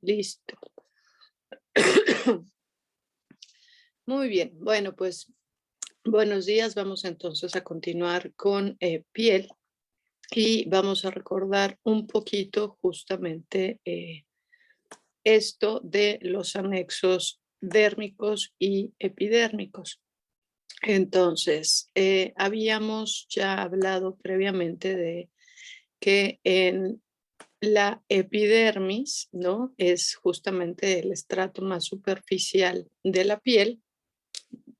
Listo. Muy bien. Bueno, pues buenos días. Vamos entonces a continuar con piel y vamos a recordar un poquito justamente esto de los anexos dérmicos y epidérmicos. Entonces, habíamos ya hablado previamente de que en la epidermis, ¿no? Es justamente el estrato más superficial de la piel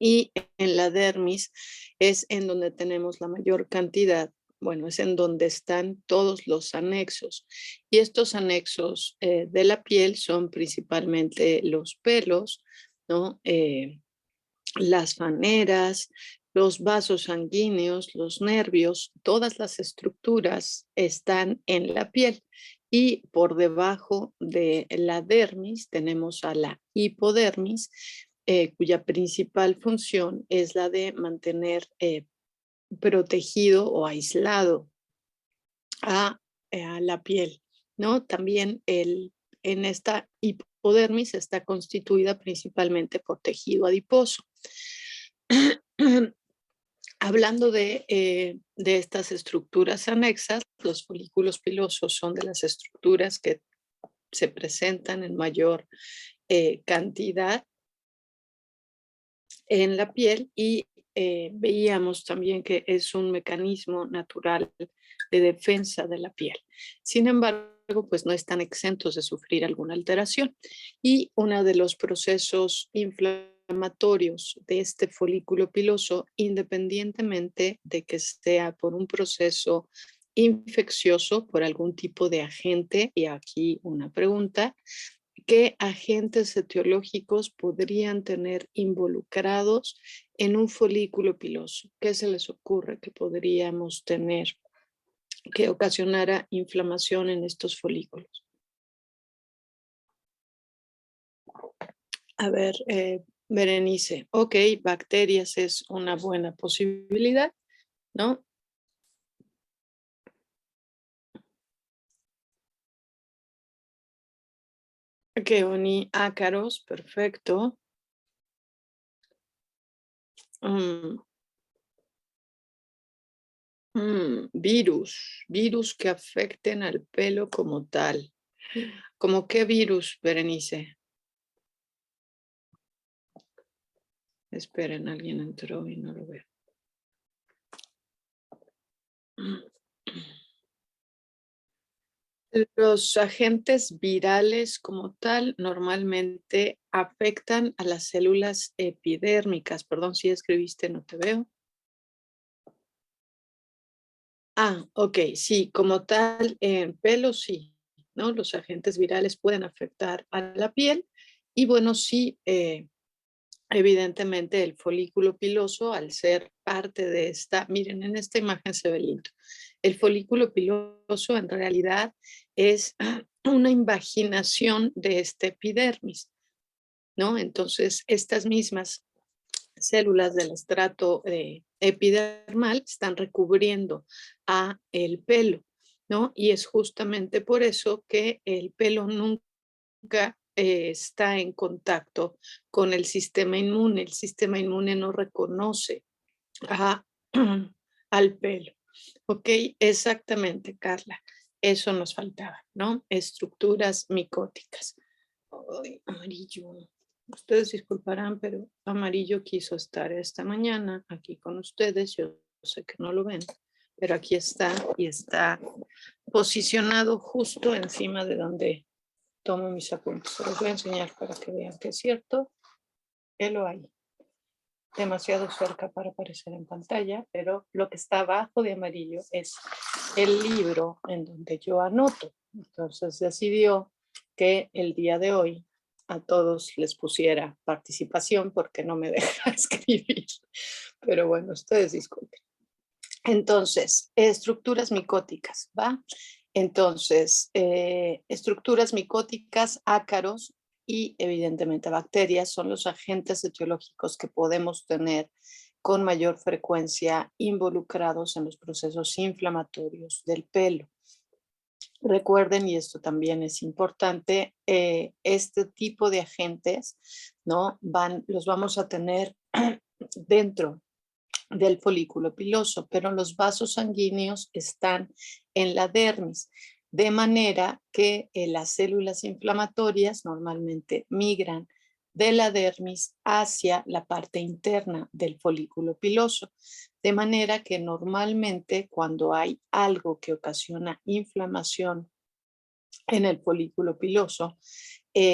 y en la dermis es en donde tenemos la mayor cantidad, bueno, es en donde están todos los anexos. Y estos anexos de la piel son principalmente los pelos, ¿no? Las faneras, los vasos sanguíneos, los nervios, todas las estructuras están en la piel. Y por debajo de la dermis tenemos a la hipodermis, cuya principal función es la de mantener protegido o aislado a, a la piel, ¿no? También en esta hipodermis está constituida principalmente por tejido adiposo. Hablando de estas estructuras anexas, los folículos pilosos son de las estructuras que se presentan en mayor cantidad en la piel y veíamos también que es un mecanismo natural de defensa de la piel. Sin embargo, pues no están exentos de sufrir alguna alteración y uno de los procesos inflamatorios de este folículo piloso, independientemente de que sea por un proceso infeccioso, por algún tipo de agente, y aquí una pregunta, ¿qué agentes etiológicos podrían tener involucrados en un folículo piloso? ¿Qué se les ocurre que podríamos tener que ocasionara inflamación en estos folículos? A ver, Berenice, ok, bacterias es una buena posibilidad, ¿no? Que uní ácaros, perfecto. Mm, virus que afecten al pelo como tal. ¿Cómo qué virus, Berenice? Esperen, alguien entró y no lo veo. Los agentes virales como tal normalmente afectan a las células epidérmicas. Perdón, si escribiste, no te veo. Ah, ok, sí, como tal, en pelo sí, ¿no? Los agentes virales pueden afectar a la piel y bueno, sí, evidentemente el folículo piloso, al ser parte de esta, miren, en esta imagen se ve lindo. El folículo piloso en realidad es una invaginación de este epidermis, ¿no? Entonces, estas mismas células del estrato epidermal están recubriendo a el pelo, ¿no? Y es justamente por eso que el pelo nunca está en contacto con el sistema inmune. El sistema inmune no reconoce a, al pelo. Ok, exactamente, Carla. Eso nos faltaba, ¿no? Estructuras micóticas. Ay, amarillo. Ustedes disculparán, pero amarillo quiso estar esta mañana aquí con ustedes. Yo sé que no lo ven, pero aquí está y está posicionado justo encima de donde tomo mis apuntes. Se los voy a enseñar para que vean que es cierto. Él lo hay. Demasiado cerca para aparecer en pantalla, pero lo que está abajo de amarillo es el libro en donde yo anoto. Entonces decidió que el día de hoy a todos les pusiera participación porque no me deja escribir. Pero bueno, ustedes disculpen. Entonces, estructuras micóticas, ¿va? Entonces, estructuras micóticas, ácaros y evidentemente bacterias son los agentes etiológicos que podemos tener con mayor frecuencia involucrados en los procesos inflamatorios del pelo. Recuerden, y esto también es importante, este tipo de agentes, ¿no? Los vamos a tener dentro del folículo piloso, pero los vasos sanguíneos están en la dermis, de manera que las células inflamatorias normalmente migran de la dermis hacia la parte interna del folículo piloso, de manera que normalmente cuando hay algo que ocasiona inflamación en el folículo piloso,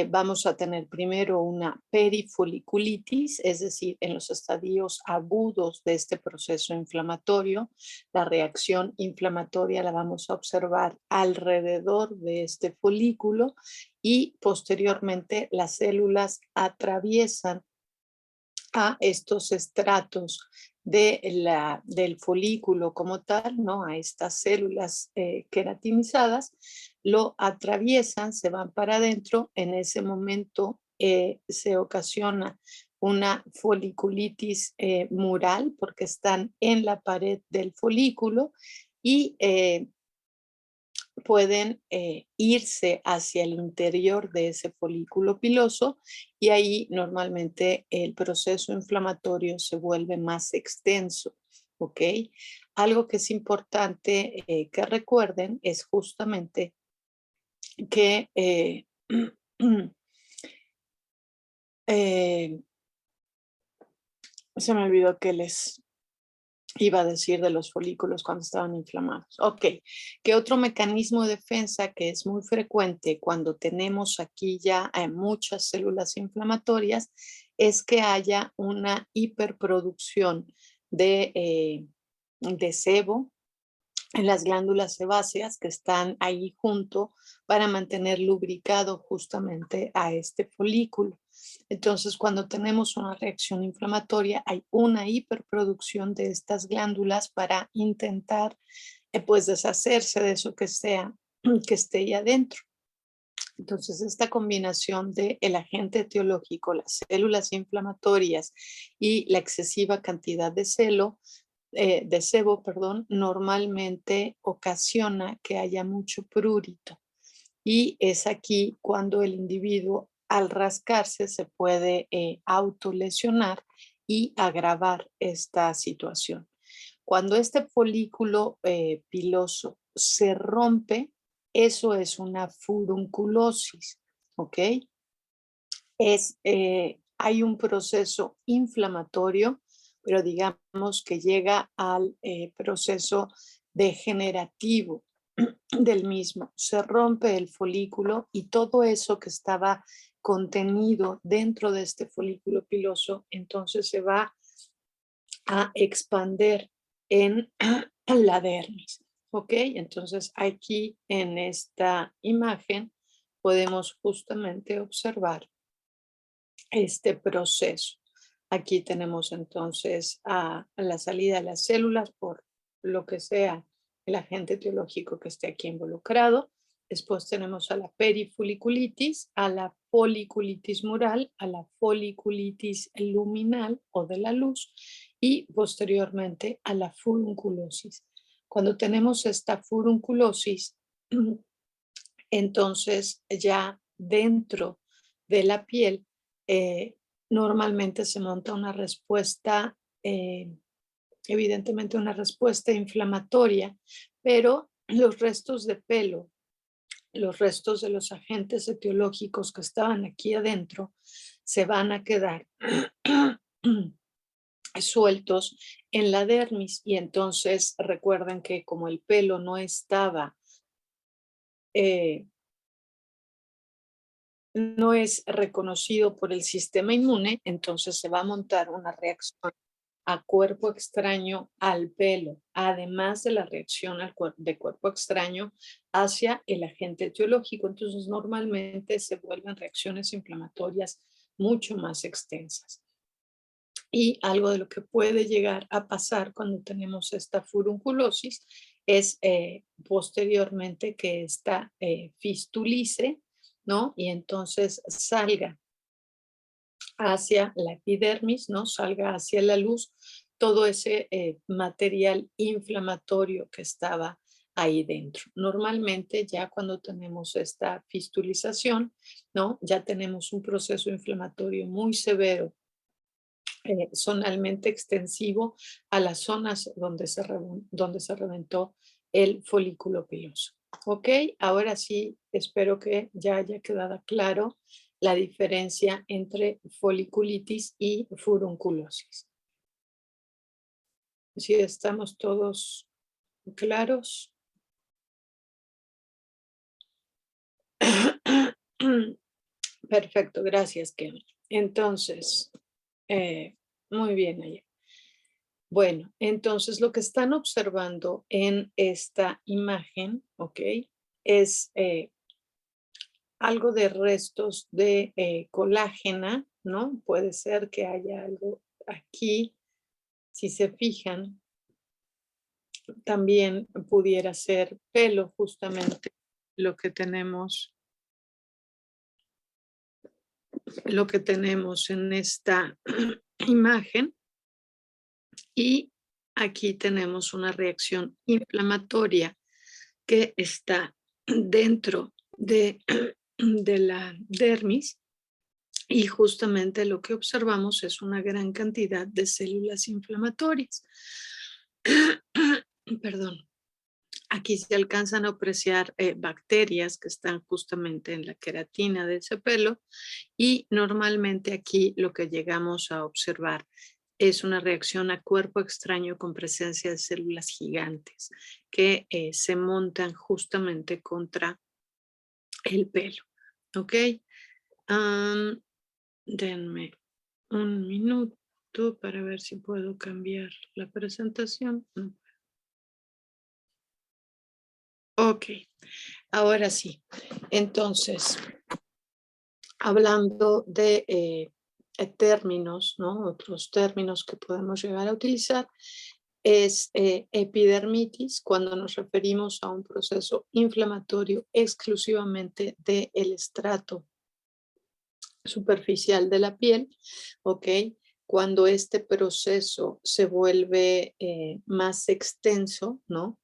vamos a tener primero una perifoliculitis, es decir, en los estadios agudos de este proceso inflamatorio. La reacción inflamatoria la vamos a observar alrededor de este folículo y posteriormente las células atraviesan a estos estratos del folículo como tal, ¿no? A estas células queratinizadas, lo atraviesan, se van para adentro, en ese momento se ocasiona una foliculitis mural porque están en la pared del folículo y pueden irse hacia el interior de ese folículo piloso y ahí normalmente el proceso inflamatorio se vuelve más extenso, ¿ok? Algo que es importante que recuerden es justamente que eh, se me olvidó que les iba a decir de los folículos cuando estaban inflamados. Ok, ¿qué otro mecanismo de defensa que es muy frecuente cuando tenemos aquí ya muchas células inflamatorias es que haya una hiperproducción de sebo en las glándulas sebáceas que están ahí junto para mantener lubricado justamente a este folículo. Entonces, cuando tenemos una reacción inflamatoria, hay una hiperproducción de estas glándulas para intentar pues deshacerse de eso que esté ahí adentro. Entonces, esta combinación de el agente etiológico, las células inflamatorias y la excesiva cantidad de sebo, perdón, normalmente ocasiona que haya mucho prurito. Y es aquí cuando el individuo al rascarse se puede autolesionar y agravar esta situación. Cuando este folículo piloso se rompe, eso es una furunculosis, ¿ok? Hay un proceso inflamatorio, pero digamos que llega al proceso degenerativo del mismo. Se rompe el folículo y todo eso que estaba contenido dentro de este folículo piloso, entonces se va a expander en la dermis. ¿Ok? Entonces aquí en esta imagen podemos justamente observar este proceso. Aquí tenemos entonces a la salida de las células por lo que sea el agente etiológico que esté aquí involucrado. Después tenemos a la perifoliculitis, a la foliculitis mural, a la foliculitis luminal o de la luz y posteriormente a la furunculosis. Cuando tenemos esta furunculosis, entonces ya dentro de la piel eh, normalmente se monta una respuesta, evidentemente una respuesta inflamatoria, pero los restos de pelo, los restos de los agentes etiológicos que estaban aquí adentro, se van a quedar sueltos en la dermis y entonces recuerden que como el pelo no estaba eh, no es reconocido por el sistema inmune, entonces se va a montar una reacción a cuerpo extraño al pelo, además de la reacción de cuerpo extraño hacia el agente etiológico. Entonces, normalmente se vuelven reacciones inflamatorias mucho más extensas. Y algo de lo que puede llegar a pasar cuando tenemos esta furunculosis es posteriormente que esta fistulice, ¿no? Y entonces salga hacia la epidermis, ¿no? Salga hacia la luz todo ese material inflamatorio que estaba ahí dentro. Normalmente ya cuando tenemos esta fistulización, ¿no? Ya tenemos un proceso inflamatorio muy severo, zonalmente extensivo a las zonas donde se reventó el folículo piloso. Ok, ahora sí, espero que ya haya quedado claro la diferencia entre foliculitis y furunculosis. Si estamos todos claros. Perfecto, gracias, Kevin. Entonces, muy bien allá. Bueno, entonces lo que están observando en esta imagen, ¿ok? Es algo de restos de colágena, ¿no? Puede ser que haya algo aquí. Si se fijan, también pudiera ser pelo, justamente lo que tenemos en esta imagen. Y aquí tenemos una reacción inflamatoria que está dentro de la dermis, y justamente lo que observamos es una gran cantidad de células inflamatorias. Perdón. Aquí se alcanzan a apreciar bacterias que están justamente en la queratina de ese pelo, y normalmente aquí lo que llegamos a observar es una reacción a cuerpo extraño con presencia de células gigantes que se montan justamente contra el pelo. ¿Ok? Denme un minuto para ver si puedo cambiar la presentación. No. Ok, ahora sí. Entonces, hablando de términos, ¿no? Otros términos que podemos llegar a utilizar es epidermitis, cuando nos referimos a un proceso inflamatorio exclusivamente del estrato superficial de la piel, ¿ok? Cuando este proceso se vuelve más extenso, ¿no?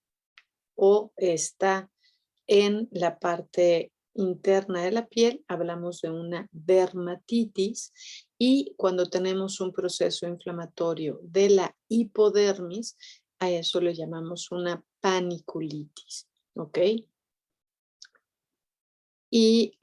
O está en la parte interna de la piel, hablamos de una dermatitis, y cuando tenemos un proceso inflamatorio de la hipodermis, a eso le llamamos una paniculitis, ¿ok? Y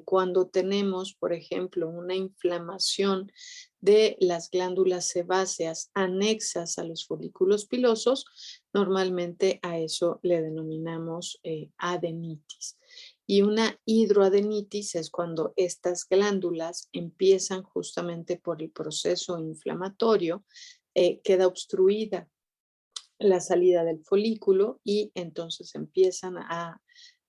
cuando tenemos, por ejemplo, una inflamación de las glándulas sebáceas anexas a los folículos pilosos, normalmente a eso le denominamos adenitis. Y una hidroadenitis es cuando estas glándulas empiezan justamente por el proceso inflamatorio, queda obstruida la salida del folículo y entonces empiezan a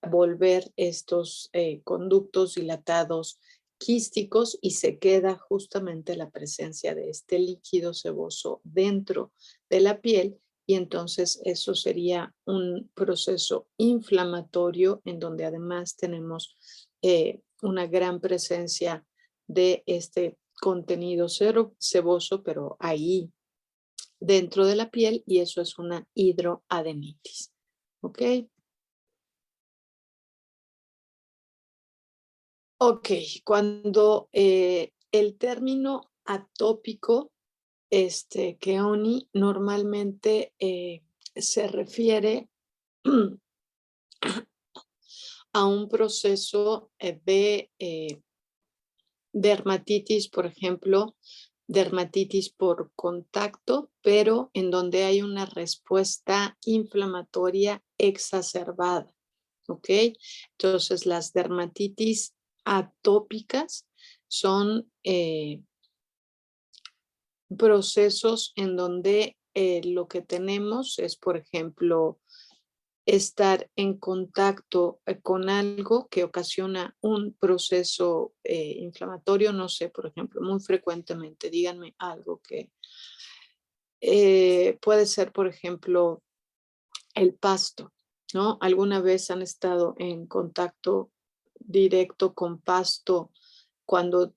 volver estos conductos dilatados quísticos, y se queda justamente la presencia de este líquido seboso dentro de la piel, y entonces eso sería un proceso inflamatorio en donde además tenemos una gran presencia de este contenido seboso, pero ahí dentro de la piel, y eso es una hidroadenitis. ¿Ok? Ok, cuando el término atópico, Keoni, normalmente se refiere a un proceso de dermatitis, por ejemplo, dermatitis por contacto, pero en donde hay una respuesta inflamatoria exacerbada, ¿ok? Entonces, las dermatitis atópicas son procesos en donde lo que tenemos es, por ejemplo, estar en contacto con algo que ocasiona un proceso inflamatorio, no sé, por ejemplo, muy frecuentemente, díganme algo que puede ser, por ejemplo, el pasto, ¿no? ¿Alguna vez han estado en contacto directo con pasto cuando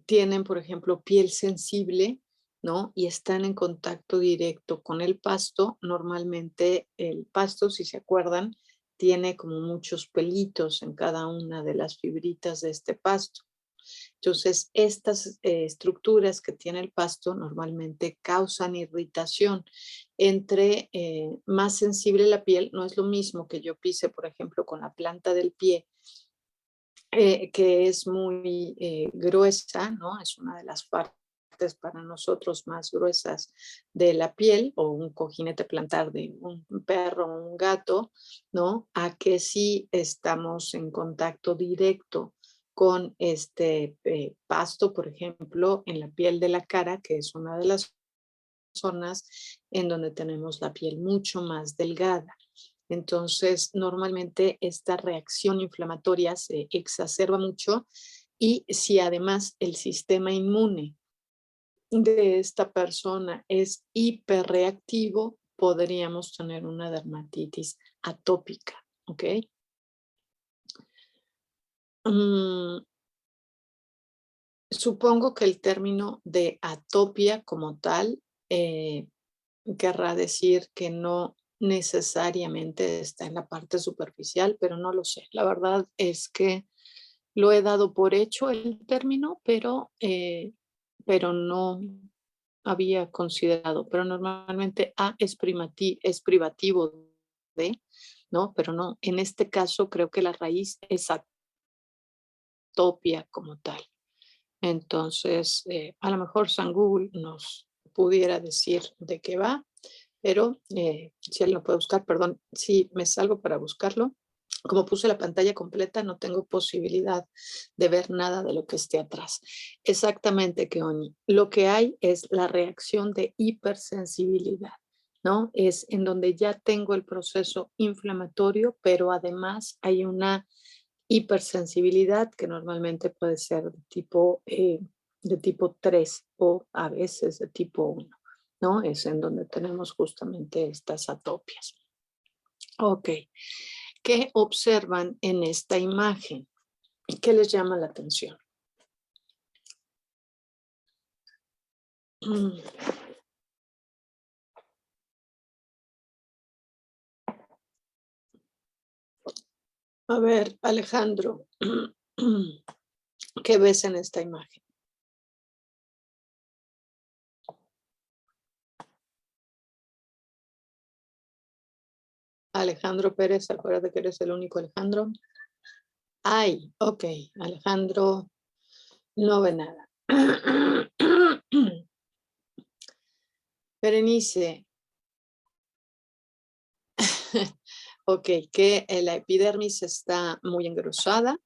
tienen, por ejemplo, piel sensible? ¿no? Y están en contacto directo con el pasto. Normalmente el pasto, si se acuerdan, tiene como muchos pelitos en cada una de las fibritas de este pasto. Entonces, estas estructuras que tiene el pasto normalmente causan irritación. Entre más sensible la piel, no es lo mismo que yo pise, por ejemplo, con la planta del pie, que es muy gruesa, ¿no? Es una de las partes para nosotros más gruesas de la piel, o un cojinete plantar de un perro o un gato, ¿no? A que si estamos en contacto directo con este pasto, por ejemplo, en la piel de la cara, que es una de las zonas en donde tenemos la piel mucho más delgada. Entonces, normalmente esta reacción inflamatoria se exacerba mucho, y si además el sistema inmune de esta persona es hiperreactivo, podríamos tener una dermatitis atópica, ¿ok? Mm, Supongo que el término de atopia como tal eh, querrá decir que no necesariamente está en la parte superficial, pero no lo sé. La verdad es que lo he dado por hecho el término, pero no había considerado. Pero normalmente A es, es privativo de, ¿no? Pero no, en este caso creo que la raíz es atopia como tal. Entonces, a lo mejor San Google nos pudiera decir de qué va, pero si él lo puede buscar, perdón, si me salgo para buscarlo. Como puse la pantalla completa, no tengo posibilidad de ver nada de lo que esté atrás. Exactamente, Keoni. Lo que hay es la reacción de hipersensibilidad, ¿no? Es en donde ya tengo el proceso inflamatorio, pero además hay una hipersensibilidad que normalmente puede ser de tipo 3 o a veces de tipo 1, ¿no? Es en donde tenemos justamente estas atopias. Ok, ¿qué observan en esta imagen? ¿Qué les llama la atención? A ver, Alejandro, ¿qué ves en esta imagen? Alejandro Pérez, acuérdate que eres el único Alejandro. Ay, ok, Alejandro no ve nada. Berenice, ok, que la epidermis está muy engrosada,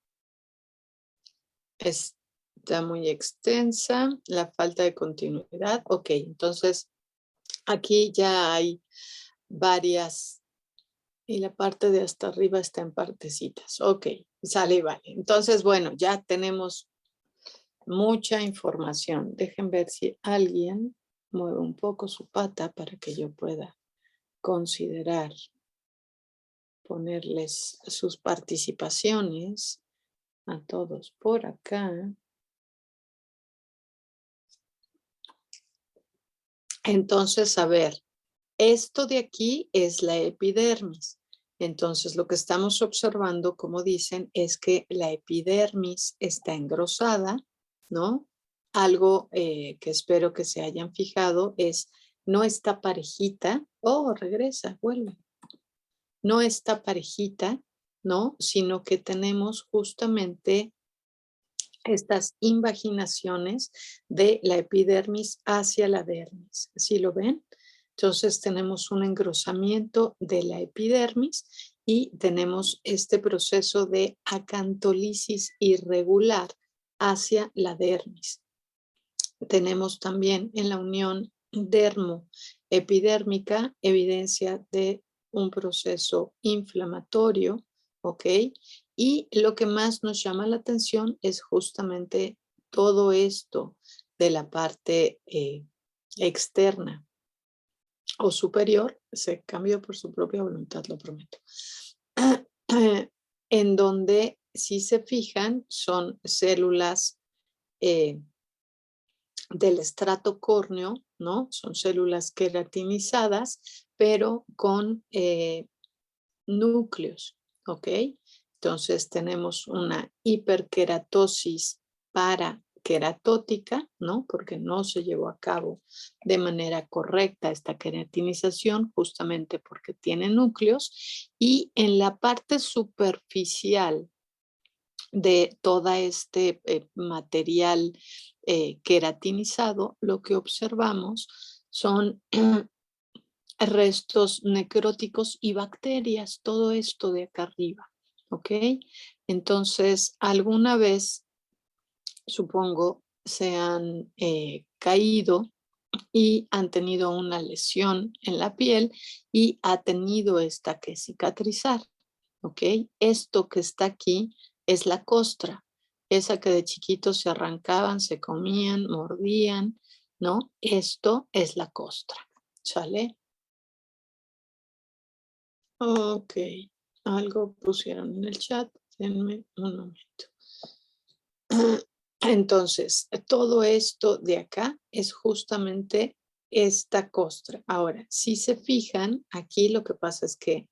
está muy extensa, la falta de continuidad. Ok, entonces aquí ya hay varias, y la parte de hasta arriba está en partecitas. Ok, sale y vale. Entonces, bueno, ya tenemos mucha información. Dejen ver si alguien mueve un poco su pata para que yo pueda considerar ponerles sus participaciones a todos por acá. Entonces, a ver, esto de aquí es la epidermis. Entonces, lo que estamos observando, como dicen, es que la epidermis está engrosada, ¿no? Algo que espero que se hayan fijado es, no está parejita. Oh, regresa, vuelve. No está parejita, ¿no? Sino que tenemos justamente estas invaginaciones de la epidermis hacia la dermis. ¿Sí lo ven? Entonces tenemos un engrosamiento de la epidermis y tenemos este proceso de acantolisis irregular hacia la dermis. Tenemos también en la unión dermo-epidérmica evidencia de un proceso inflamatorio, ¿ok? Y lo que más nos llama la atención es justamente todo esto de la parte externa o superior, se cambió por su propia voluntad, lo prometo, en donde, si se fijan, son células del estrato córneo, ¿no? Son células queratinizadas, pero con núcleos, ¿ok? Entonces tenemos una hiperkeratosis paraqueratótica, ¿no? Porque no se llevó a cabo de manera correcta esta queratinización, justamente porque tiene núcleos. Y en la parte superficial de todo este material queratinizado, lo que observamos son restos necróticos y bacterias, todo esto de acá arriba, ¿ok? Entonces, alguna vez, supongo, se han caído y han tenido una lesión en la piel y ha tenido esta que cicatrizar, ¿ok? Esto que está aquí es la costra, esa que de chiquitos se arrancaban, se comían, mordían, ¿no? Esto es la costra, ¿sale? Ok, algo pusieron en el chat, denme un momento. Entonces, todo esto de acá es justamente esta costra. Ahora, si se fijan, aquí lo que pasa es que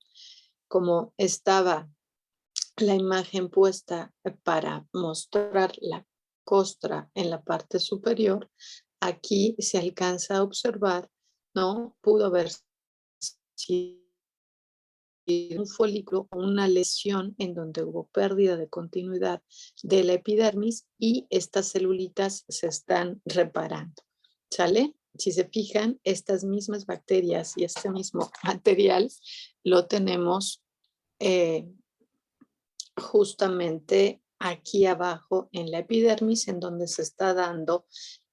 como estaba la imagen puesta para mostrar la costra en la parte superior, aquí se alcanza a observar, ¿no? Pudo haber sido un folículo o una lesión en donde hubo pérdida de continuidad de la epidermis y estas celulitas se están reparando. ¿Sale? Si se fijan, estas mismas bacterias y este mismo material lo tenemos justamente aquí abajo en la epidermis, en donde se está dando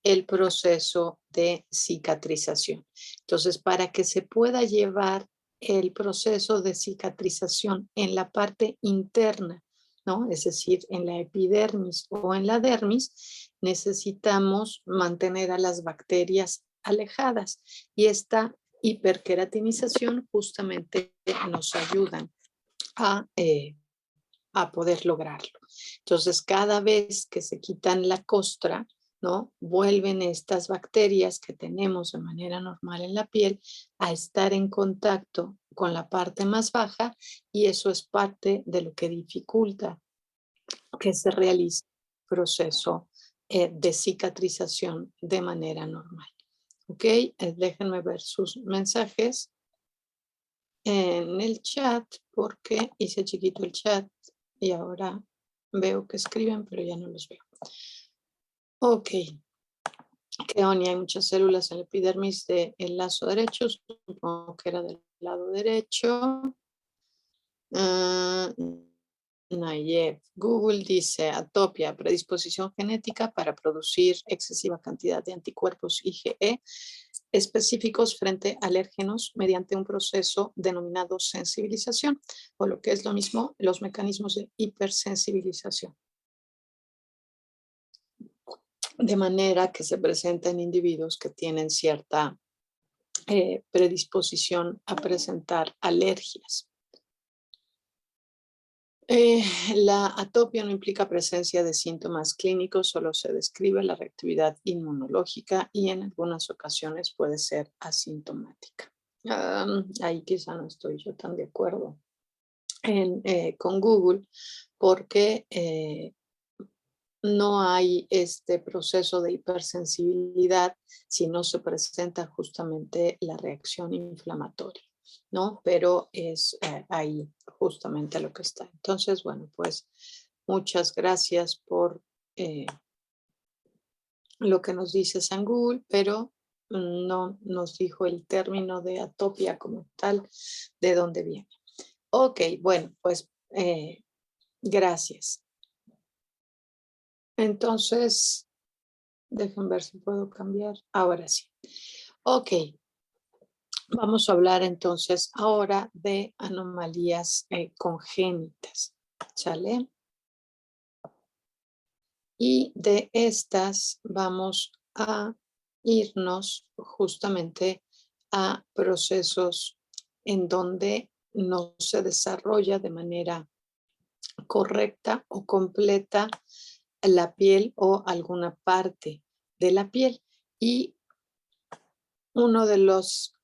el proceso de cicatrización. Entonces, para que se pueda llevar el proceso de cicatrización en la parte interna, ¿no? Es decir, en la epidermis o en la dermis, necesitamos mantener a las bacterias alejadas y esta hiperqueratinización justamente nos ayuda a poder lograrlo. Entonces, cada vez que se quitan la costra, ¿no? Vuelven estas bacterias que tenemos de manera normal en la piel a estar en contacto con la parte más baja y eso es parte de lo que dificulta que se realice el proceso de cicatrización de manera normal. ¿Ok? Déjenme ver sus mensajes en el chat porque hice chiquito el chat y ahora veo que escriben, pero ya no los veo. Ok. Keonia, hay muchas células en la epidermis del lazo derecho. Supongo que era del lado derecho. Nayef. Google dice atopia, predisposición genética para producir excesiva cantidad de anticuerpos IgE específicos frente a alérgenos mediante un proceso denominado sensibilización, o lo que es lo mismo, los mecanismos de hipersensibilización. De manera que se presenta en individuos que tienen cierta predisposición a presentar alergias. La atopia no implica presencia de síntomas clínicos, solo se describe la reactividad inmunológica y en algunas ocasiones puede ser asintomática. Ahí quizá no estoy yo tan de acuerdo con Google porque no hay este proceso de hipersensibilidad si no se presenta justamente la reacción inflamatoria, ¿no? Pero es ahí justamente lo que está. Entonces, bueno, pues muchas gracias por lo que nos dice San Google, pero no nos dijo el término de atopia como tal, de dónde viene. Ok, bueno, pues gracias. Entonces, dejen ver si puedo cambiar. Ahora sí. Ok, vamos a hablar entonces ahora de anomalías congénitas. ¿Sale? Y de estas vamos a irnos justamente a procesos en donde no se desarrolla de manera correcta o completa la piel o alguna parte de la piel. Y Una de las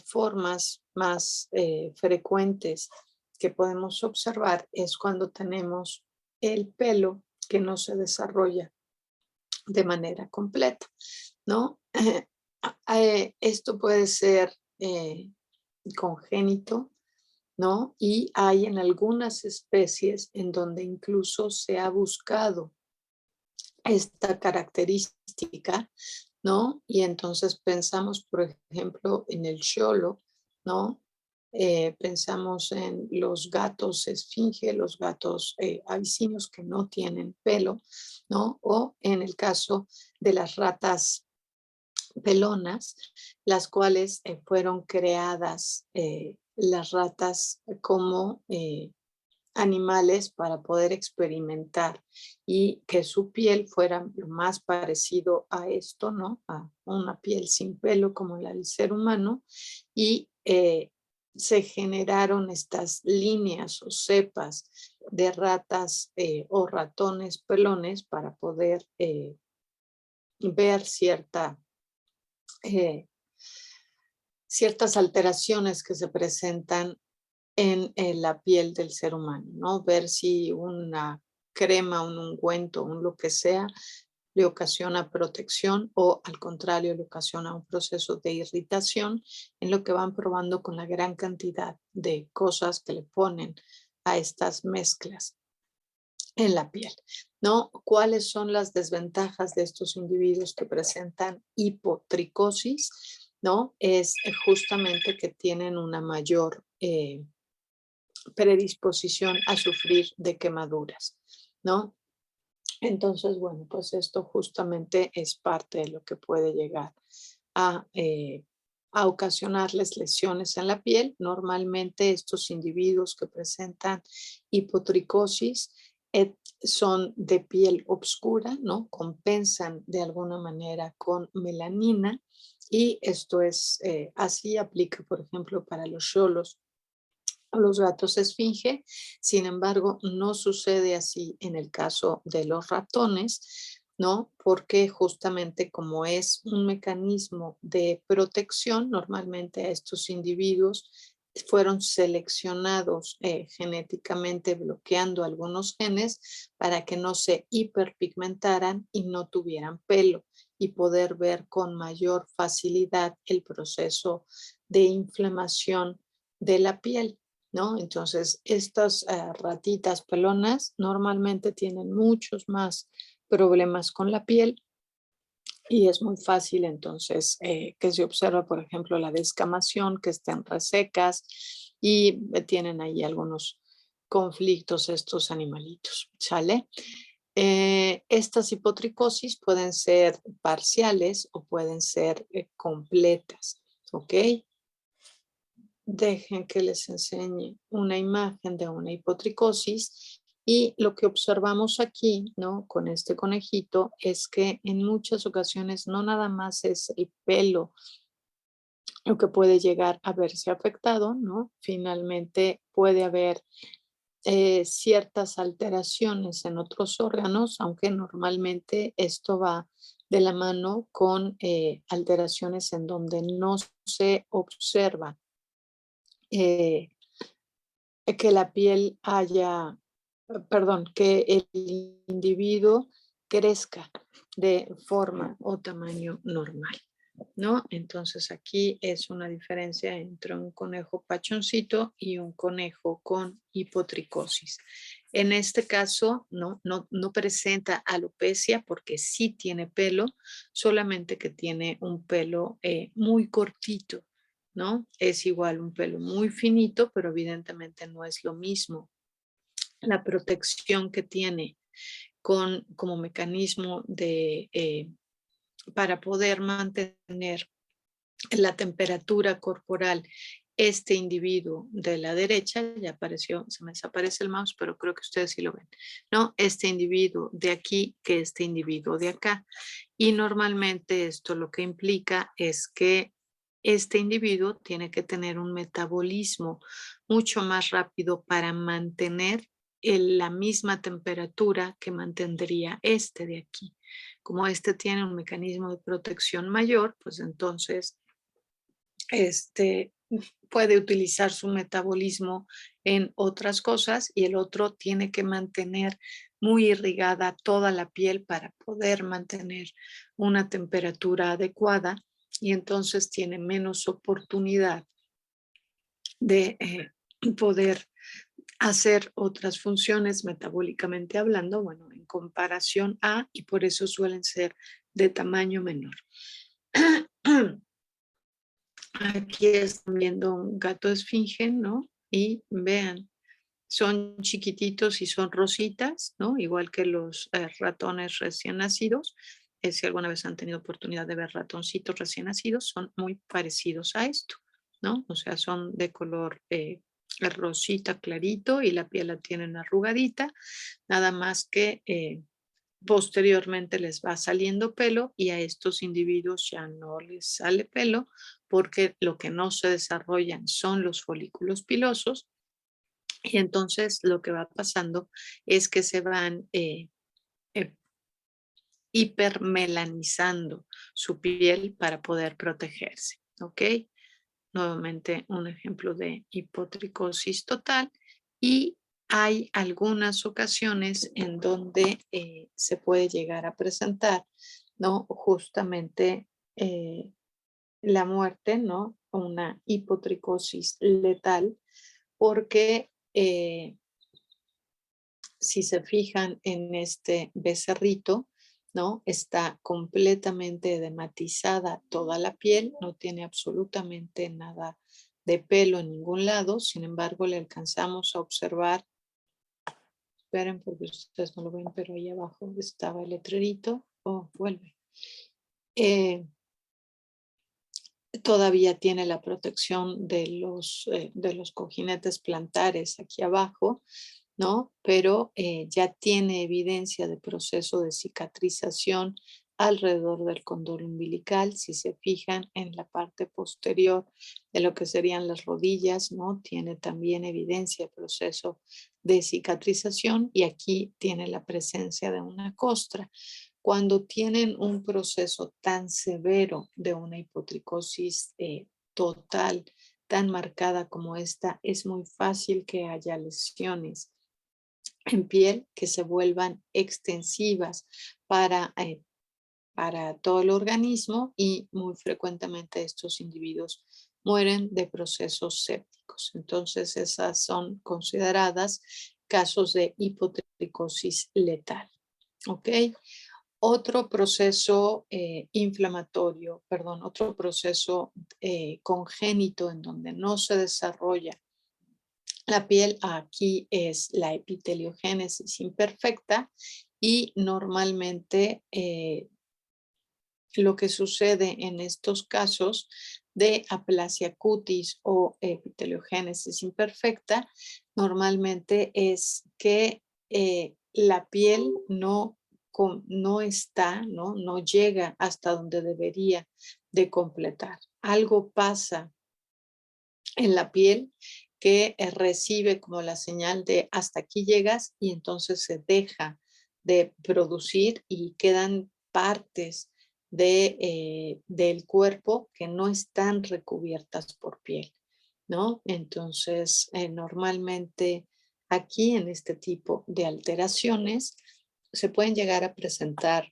formas más frecuentes que podemos observar es cuando tenemos el pelo que no se desarrolla de manera completa, ¿no? Esto puede ser congénito, ¿no? Y hay en algunas especies en donde incluso se ha buscado esta característica, ¿no? Y entonces pensamos, por ejemplo, en el xolo, ¿no? Pensamos en los gatos esfinge, los gatos abisinios que no tienen pelo, ¿no? O en el caso de las ratas pelonas, las cuales fueron creadas las ratas como animales para poder experimentar y que su piel fuera lo más parecido a esto, ¿no? A una piel sin pelo como la del ser humano y se generaron estas líneas o cepas de ratas o ratones pelones para poder ver eh, ciertas alteraciones que se presentan en la piel del ser humano, ¿no? Ver si una crema, un ungüento, un lo que sea, le ocasiona protección o al contrario le ocasiona un proceso de irritación en lo que van probando con la gran cantidad de cosas que le ponen a estas mezclas en la piel, ¿no? ¿Cuáles son las desventajas de estos individuos que presentan hipotricosis? ¿No? Es justamente que tienen una mayor predisposición a sufrir de quemaduras, ¿no? Entonces, bueno, pues esto justamente es parte de lo que puede llegar a, eh, a ocasionarles lesiones en la piel. Normalmente estos individuos que presentan hipotricosis son de piel oscura, ¿no? Compensan de alguna manera con melanina y esto es así aplica, por ejemplo, para los cholos los gatos esfinge. Sin embargo, no sucede así en el caso de los ratones, ¿no? Porque justamente como es un mecanismo de protección, normalmente a estos individuos fueron seleccionados genéticamente bloqueando algunos genes para que no se hiperpigmentaran y no tuvieran pelo y poder ver con mayor facilidad el proceso de inflamación de la piel. ¿No? Entonces, estas ratitas pelonas normalmente tienen muchos más problemas con la piel y es muy fácil entonces que se observa, por ejemplo, la descamación, que estén resecas y tienen ahí algunos conflictos estos animalitos, ¿sale? Estas hipotricosis pueden ser parciales o pueden ser completas, ¿ok? Dejen que les enseñe una imagen de una hipotricosis y lo que observamos aquí, ¿no? Con este conejito es que en muchas ocasiones no nada más es el pelo lo que puede llegar a verse afectado, ¿no? Finalmente puede haber ciertas alteraciones en otros órganos, aunque normalmente esto va de la mano con alteraciones en donde no se observa eh, que la piel haya, perdón, que el individuo crezca de forma o tamaño normal, ¿no? Entonces aquí es una diferencia entre un conejo pachoncito y un conejo con hipotricosis. En este caso, no presenta alopecia porque sí tiene pelo, solamente que tiene un pelo muy cortito, ¿no? Es igual un pelo muy finito, pero evidentemente no es lo mismo. La protección que tiene como mecanismo para poder mantener la temperatura corporal este individuo de la derecha, ya apareció, se me desaparece el mouse, pero creo que ustedes sí lo ven, ¿no? Este individuo de aquí que este individuo de acá. Y normalmente esto lo que implica es que este individuo tiene que tener un metabolismo mucho más rápido para mantener la misma temperatura que mantendría este de aquí. Como este tiene un mecanismo de protección mayor, pues entonces este, puede utilizar su metabolismo en otras cosas y el otro tiene que mantener muy irrigada toda la piel para poder mantener una temperatura adecuada y entonces tiene menos oportunidad de poder hacer otras funciones metabólicamente hablando, bueno, en comparación a, y por eso suelen ser de tamaño menor. Aquí están viendo un gato esfinge, ¿no? Y vean, son chiquititos y son rositas, ¿no? Igual que los ratones recién nacidos. Si alguna vez han tenido oportunidad de ver ratoncitos recién nacidos, son muy parecidos a esto, ¿no? O sea, son de color rosita clarito y la piel la tienen arrugadita, nada más que posteriormente les va saliendo pelo y a estos individuos ya no les sale pelo porque lo que no se desarrollan son los folículos pilosos y entonces lo que va pasando es que se van eh, hipermelanizando su piel para poder protegerse, ¿ok? Nuevamente un ejemplo de hipotricosis total y hay algunas ocasiones en donde se puede llegar a presentar, ¿no? Justamente la muerte, ¿no? Una hipotricosis letal, porque si se fijan en este becerrito, ¿no? Está completamente edematizada toda la piel, no tiene absolutamente nada de pelo en ningún lado, sin embargo le alcanzamos a observar, esperen porque ustedes no lo ven, pero ahí abajo estaba el letrerito, oh, vuelve. Eh, Todavía tiene la protección de los cojinetes plantares aquí abajo, ¿no? Pero ya tiene evidencia de proceso de cicatrización alrededor del cordón umbilical. Si se fijan en la parte posterior de lo que serían las rodillas, ¿no? Tiene también evidencia de proceso de cicatrización y aquí tiene la presencia de una costra. Cuando tienen un proceso tan severo de una hipotricosis total, tan marcada como esta, es muy fácil que haya lesiones en piel que se vuelvan extensivas para, eh, para todo el organismo y muy frecuentemente estos individuos mueren de procesos sépticos. Entonces, esas son consideradas casos de hipotricosis letal. ¿Ok? Otro proceso inflamatorio, perdón, otro proceso congénito en donde no se desarrolla la piel, aquí es la epiteliogénesis imperfecta y normalmente lo que sucede en estos casos de aplasia cutis o epiteliogénesis imperfecta normalmente es que la piel no está, no llega hasta donde debería de completar. Algo pasa en la piel que recibe como la señal de hasta aquí llegas y entonces se deja de producir y quedan partes del cuerpo que no están recubiertas por piel, ¿no? Entonces, normalmente aquí en este tipo de alteraciones se pueden llegar a presentar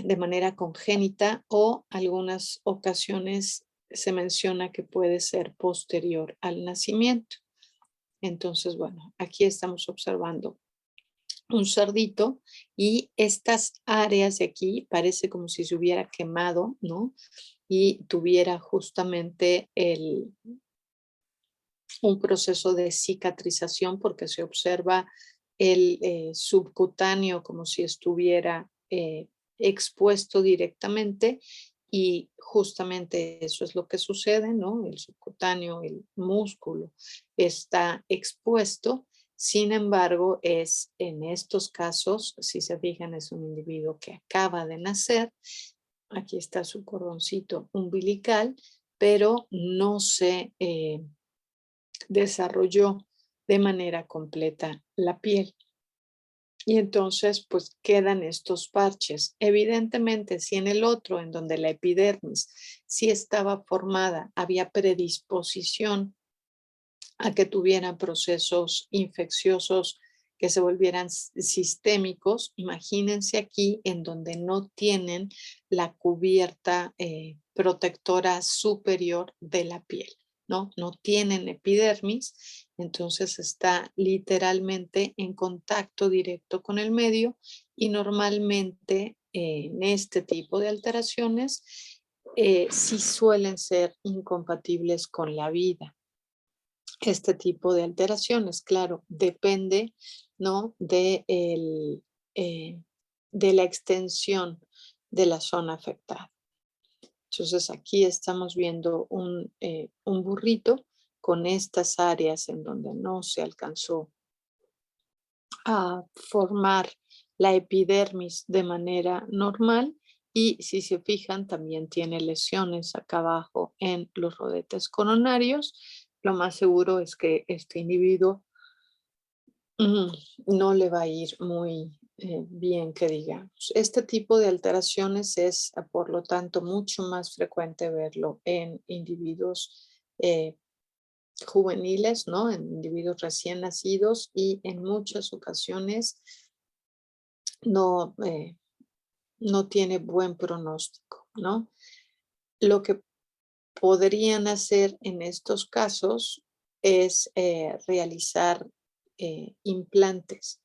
de manera congénita o algunas ocasiones se menciona que puede ser posterior al nacimiento. Entonces, bueno, aquí estamos observando un cerdito y estas áreas de aquí parece como si se hubiera quemado, ¿no? Y tuviera justamente un proceso de cicatrización porque se observa el subcutáneo como si estuviera expuesto directamente y justamente eso es lo que sucede, ¿no? El subcutáneo, el músculo está expuesto. Sin embargo, es en estos casos, si se fijan, es un individuo que acaba de nacer. Aquí está su cordoncito umbilical, pero no se desarrolló de manera completa la piel. Y entonces, pues quedan estos parches. Evidentemente, si en el otro, en donde la epidermis sí estaba formada, había predisposición a que tuvieran procesos infecciosos que se volvieran sistémicos, imagínense aquí en donde no tienen la cubierta protectora superior de la piel, ¿no? No tienen epidermis, entonces está literalmente en contacto directo con el medio y normalmente en este tipo de alteraciones sí suelen ser incompatibles con la vida este tipo de alteraciones. Claro, depende, ¿no? Eh, de la extensión de la zona afectada. Entonces, aquí estamos viendo un burrito con estas áreas en donde no se alcanzó a formar la epidermis de manera normal y si se fijan también tiene lesiones acá abajo en los rodetes coronarios. Lo más seguro es que este individuo no le va a ir muy bien, que digamos. Este tipo de alteraciones es, por lo tanto, mucho más frecuente verlo en individuos juveniles, ¿no? En individuos recién nacidos y en muchas ocasiones no, no tiene buen pronóstico, ¿no? Lo que podrían hacer en estos casos es realizar implantes,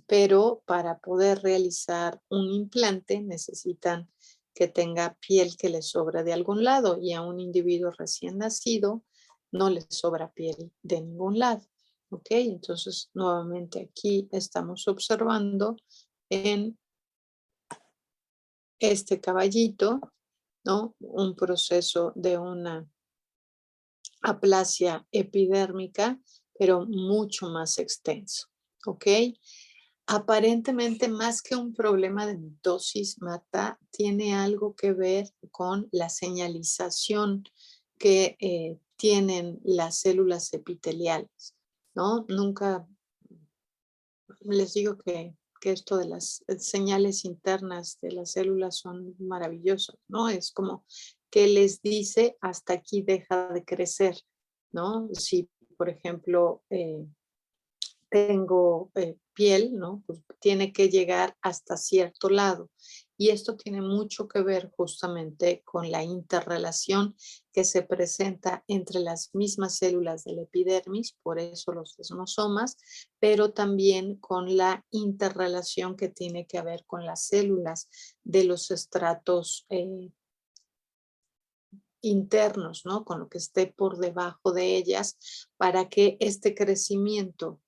pero para poder realizar un implante necesitan que tenga piel que le sobra de algún lado y a un individuo recién nacido no le sobra piel de ningún lado. ¿Ok? Entonces, nuevamente aquí estamos observando en este caballito, ¿no? Un proceso de una aplasia epidérmica, pero mucho más extenso, ¿ok? Aparentemente, más que un problema de mitosis, Marta, tiene algo que ver con la señalización que tienen las células epiteliales, ¿no? Nunca les digo que esto de las señales internas de las células son maravillosas, ¿no? Es como que les dice hasta aquí deja de crecer, ¿no? Si, por ejemplo, tengo piel, ¿no? Pues tiene que llegar hasta cierto lado. Y esto tiene mucho que ver justamente con la interrelación que se presenta entre las mismas células del epidermis, por eso los desmosomas, pero también con la interrelación que tiene que ver con las células de los estratos internos, ¿no? Con lo que esté por debajo de ellas, para que este crecimiento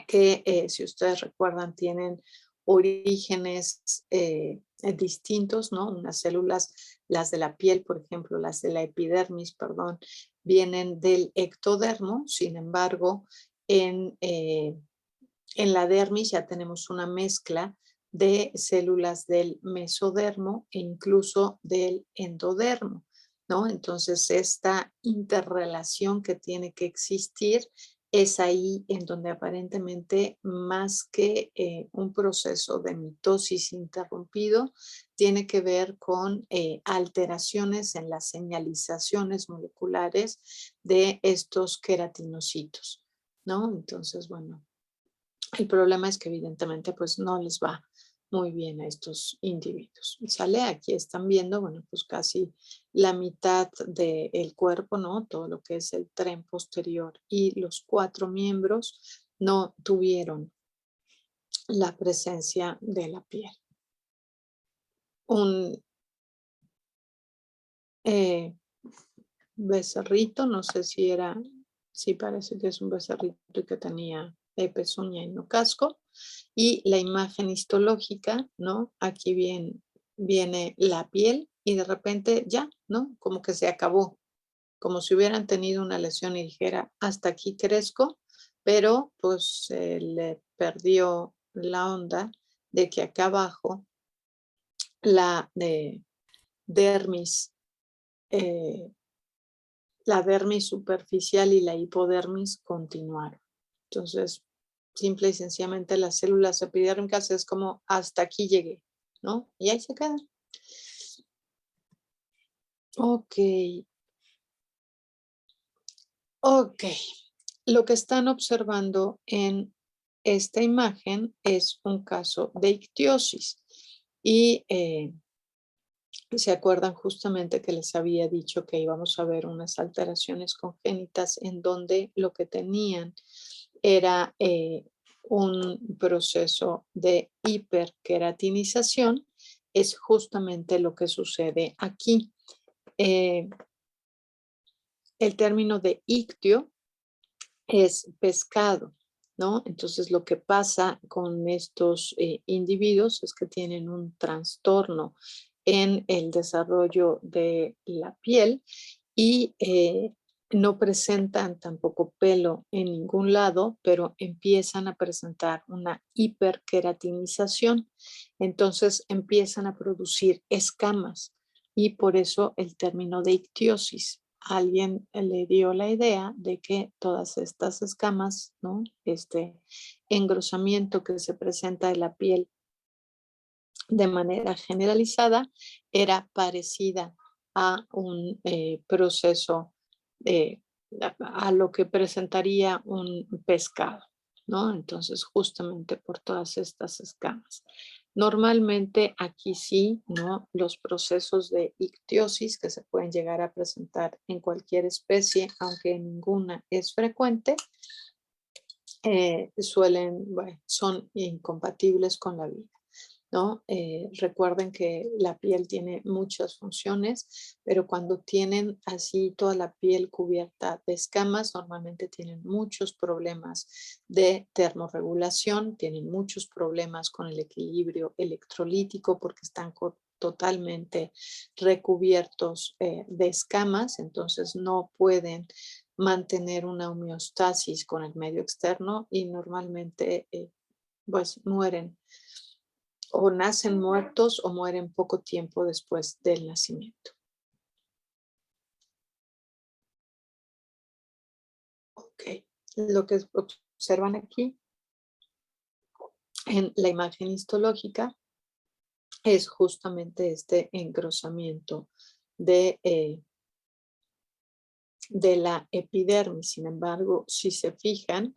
que si ustedes recuerdan tienen orígenes distintos, ¿no? Unas células, las de la piel, por ejemplo, las de la epidermis, perdón, vienen del ectodermo, sin embargo, en la dermis ya tenemos una mezcla de células del mesodermo e incluso del endodermo, ¿no? Entonces, esta interrelación que tiene que existir es ahí en donde aparentemente más que un proceso de mitosis interrumpido, tiene que ver con alteraciones en las señalizaciones moleculares de estos queratinocitos, ¿no? Entonces, bueno, el problema es que evidentemente pues no les va muy bien a estos individuos. ¿Sale? Aquí están viendo, bueno, pues casi la mitad del cuerpo, ¿no? Todo lo que es el tren posterior y los 4 miembros no tuvieron la presencia de la piel. Un eh, becerrito, no sé si era, sí parece que es un becerrito y que tenía pezuña y no casco. Y la imagen histológica, ¿no? Aquí viene la piel y de repente ya, ¿no? Como que se acabó, como si hubieran tenido una lesión y dijera, hasta aquí crezco, pero pues se le perdió la onda de que acá abajo la dermis, eh, la dermis superficial y la hipodermis continuaron. Entonces, simple y sencillamente las células epidérmicas es como hasta aquí llegué, ¿no? Y ahí se quedan. Ok, ok. Lo que están observando en esta imagen es un caso de ictiosis y se acuerdan justamente que les había dicho que íbamos a ver unas alteraciones congénitas en donde lo que tenían era un proceso de hiperqueratinización. Es justamente lo que sucede aquí. Eh, el término de ictio es pescado, ¿no? Entonces lo que pasa con estos individuos es que tienen un trastorno en el desarrollo de la piel y no presentan tampoco pelo en ningún lado, pero empiezan a presentar una hiperqueratinización. Entonces empiezan a producir escamas y por eso el término de ictiosis. Alguien le dio la idea de que todas estas escamas, ¿no? Este engrosamiento que se presenta en la piel de manera generalizada era parecida a un proceso eh, a lo que presentaría un pescado, ¿no? Entonces, justamente por todas estas escamas. Normalmente aquí sí, ¿no? Los procesos de ictiosis que se pueden llegar a presentar en cualquier especie, aunque ninguna es frecuente, bueno, son incompatibles con la vida. ¿No? Recuerden que la piel tiene muchas funciones, pero cuando tienen así toda la piel cubierta de escamas, normalmente tienen muchos problemas de termorregulación, tienen muchos problemas con el equilibrio electrolítico porque están totalmente recubiertos de escamas, entonces no pueden mantener una homeostasis con el medio externo y normalmente pues mueren o nacen muertos o mueren poco tiempo después del nacimiento. Ok, lo que observan aquí en la imagen histológica es justamente este engrosamiento de, de la epidermis. Sin embargo, si se fijan,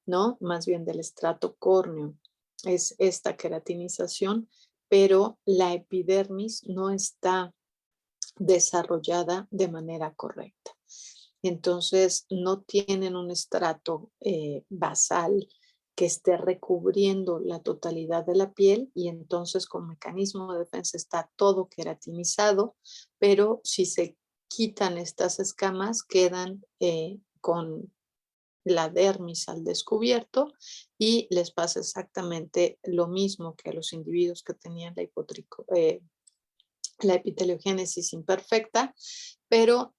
¿no? Más bien del estrato córneo, es esta queratinización, pero la epidermis no está desarrollada de manera correcta. Entonces, no tienen un estrato basal que esté recubriendo la totalidad de la piel y entonces con mecanismo de defensa está todo queratinizado, pero si se quitan estas escamas, quedan con la dermis al descubierto y les pasa exactamente lo mismo que a los individuos que tenían la epiteliogénesis imperfecta, pero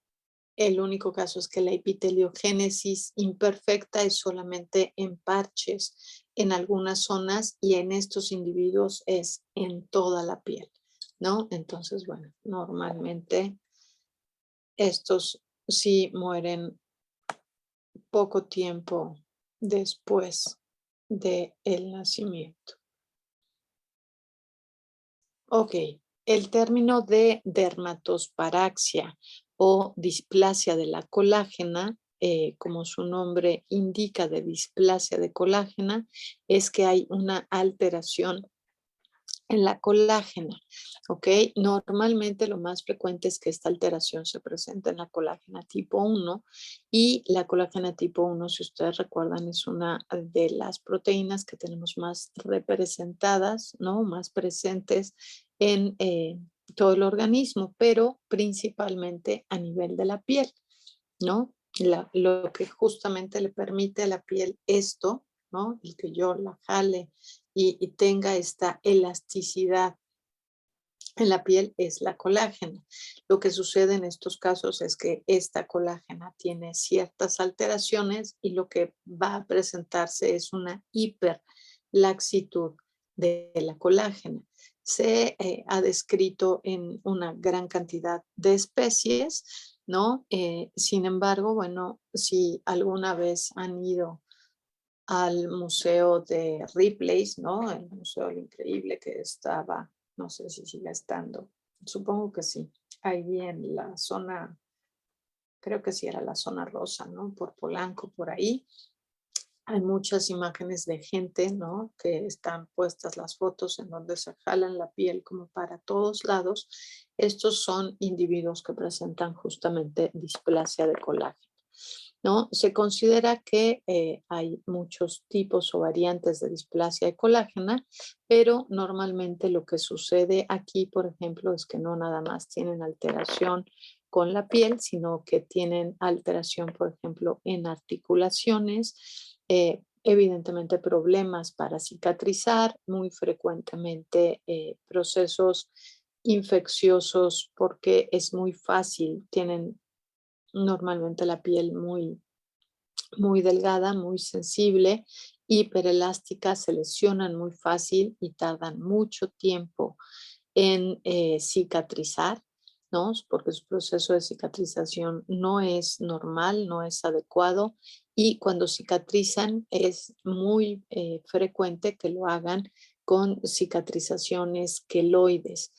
el único caso es que la epiteliogénesis imperfecta es solamente en parches en algunas zonas y en estos individuos es en toda la piel, ¿no? Entonces, bueno, normalmente estos sí mueren poco tiempo después del nacimiento. Ok, el término de dermatosparaxia o displasia de la colágena, como su nombre indica de displasia de colágena, es que hay una alteración en la colágena, ¿ok? Normalmente lo más frecuente es que esta alteración se presenta en la colágena tipo 1 y la colágena tipo 1, si ustedes recuerdan, es una de las proteínas que tenemos más representadas, ¿no? Más presentes en todo el organismo, pero principalmente a nivel de la piel, ¿no? Lo que justamente le permite a la piel esto, ¿no? El que yo la jale y tenga esta elasticidad en la piel es la colágena. Lo que sucede en estos casos es que esta colágena tiene ciertas alteraciones y lo que va a presentarse es una hiperlaxitud de la colágena. Se ha descrito en una gran cantidad de especies, ¿no? Sin embargo, bueno, si alguna vez han ido al museo de Ripley's, ¿no? El museo increíble que estaba, no sé si sigue estando, supongo que sí, ahí en la zona, creo que sí era la zona rosa, ¿no? Por Polanco, por ahí. Hay muchas imágenes de gente, ¿no? Que están puestas las fotos en donde se jalan la piel como para todos lados. Estos son individuos que presentan justamente displasia de colágeno, ¿no? Se considera que hay muchos tipos o variantes de displasia de colágena, pero normalmente lo que sucede aquí, por ejemplo, es que no nada más tienen alteración con la piel, sino que tienen alteración, por ejemplo, en articulaciones, evidentemente problemas para cicatrizar, muy frecuentemente procesos infecciosos porque es muy fácil, tienen normalmente la piel muy delgada, muy sensible, hiperelástica, se lesionan muy fácil y tardan mucho tiempo en cicatrizar, ¿no? Porque su proceso de cicatrización no es normal, no es adecuado y cuando cicatrizan es muy frecuente que lo hagan con cicatrizaciones queloides,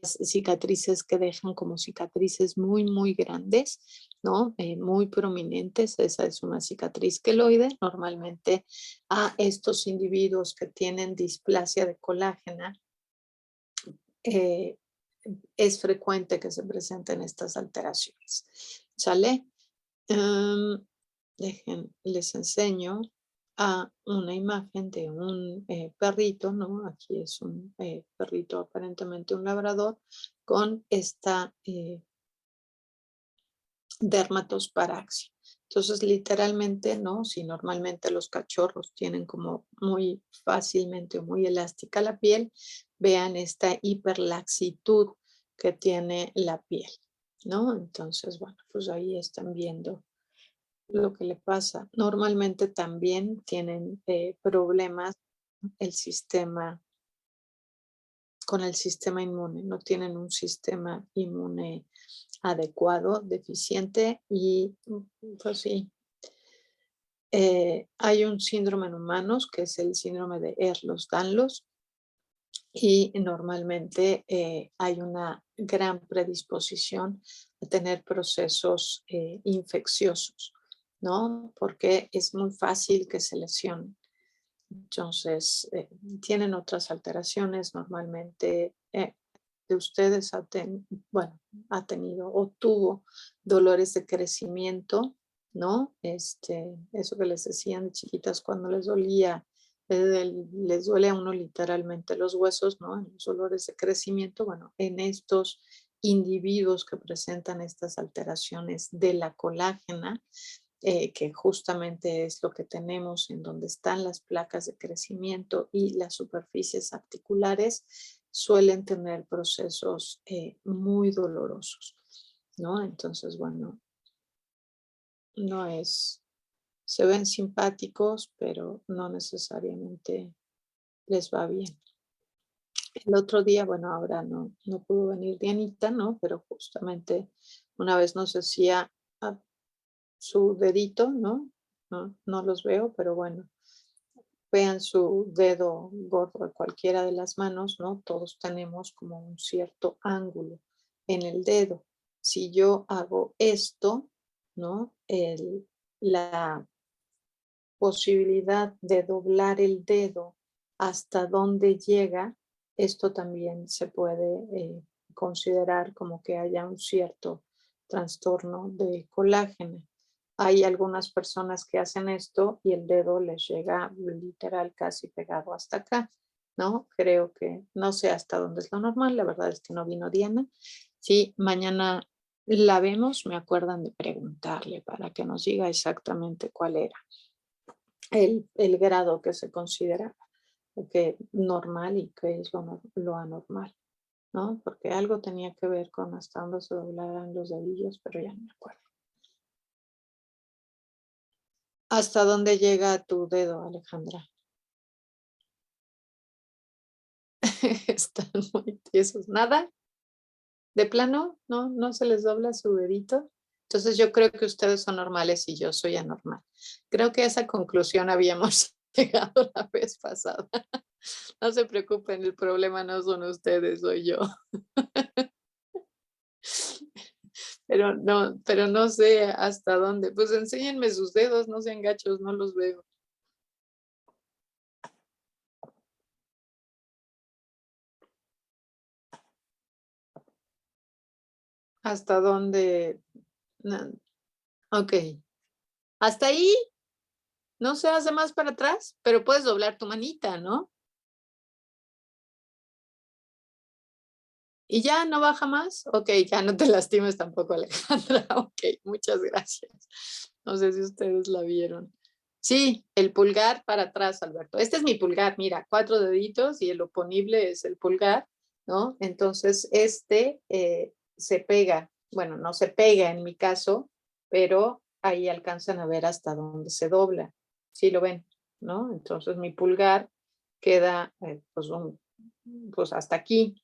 cicatrices que dejan como cicatrices muy grandes, ¿no? Muy prominentes. Esa es una cicatriz queloide. Normalmente a estos individuos que tienen displasia de colágena, eh, es frecuente que se presenten estas alteraciones. ¿Sale? Em, les enseño a una imagen de un perrito, ¿no? Aquí es un perrito, aparentemente un labrador, con esta dermatosparaxia. Entonces, literalmente, ¿no? Si normalmente los cachorros tienen como muy fácilmente o muy elástica la piel, vean esta hiperlaxitud que tiene la piel, ¿no? Entonces, bueno, pues ahí están viendo lo que le pasa. Normalmente también tienen problemas el sistema con el sistema inmune, no tienen un sistema inmune adecuado, deficiente y pues sí, hay un síndrome en humanos que es el síndrome de Ehlers-Danlos y normalmente hay una gran predisposición a tener procesos infecciosos, ¿no? Porque es muy fácil que se lesionen. Entonces, tienen otras alteraciones normalmente. De ustedes bueno, ha tenido o tuvo dolores de crecimiento, ¿no? Eso que les decían de chiquitas cuando les dolía, les duele a uno literalmente los huesos, ¿no? En los dolores de crecimiento, bueno, en estos individuos que presentan estas alteraciones de la colágena, que justamente es lo que tenemos en donde están las placas de crecimiento y las superficies articulares, suelen tener procesos muy dolorosos, ¿no? Entonces, bueno, no es, se ven simpáticos, pero no necesariamente les va bien. El otro día, bueno, ahora no pudo venir Dianita, ¿no? Pero justamente una vez nos decía su dedito, ¿no? No los veo, pero bueno, vean su dedo gordo de cualquiera de las manos, ¿no? Todos tenemos como un cierto ángulo en el dedo. Si yo hago esto, ¿no? La posibilidad de doblar el dedo hasta donde llega, esto también se puede considerar como que haya un cierto trastorno de colágeno. Hay algunas personas que hacen esto y el dedo les llega literal casi pegado hasta acá, ¿no? Creo que no sé hasta dónde es lo normal, la verdad es que no vino Diana. Sí, mañana la vemos, me acuerdan de preguntarle para que nos diga exactamente cuál era el grado que se considera que normal y que es lo anormal, ¿no? Porque algo tenía que ver con hasta dónde se doblaran los dedillos, pero ya no me acuerdo. ¿Hasta dónde llega tu dedo, Alejandra? Están muy tiesos. ¿Nada? ¿De plano? ¿No se les dobla su dedito? Entonces yo creo que ustedes son normales y yo soy anormal. Creo que a esa conclusión habíamos llegado la vez pasada. No se preocupen, el problema no son ustedes, soy yo. Pero no sé hasta dónde. Pues enséñenme sus dedos, no sean gachos, no los veo. ¿Hasta dónde? No, ok. Hasta ahí no se hace más para atrás, pero puedes doblar tu manita, ¿no? ¿Y ya no baja más? Ok, ya no te lastimes tampoco, Alejandra. Ok, muchas gracias. No sé si ustedes la vieron. Sí, el pulgar para atrás, Alberto. Este es mi pulgar, mira, 4 deditos y el oponible es el pulgar, ¿no? Entonces, se pega, bueno, no se pega en mi caso, pero ahí alcanzan a ver hasta dónde se dobla. Sí lo ven, ¿no? Entonces, mi pulgar queda, pues hasta aquí,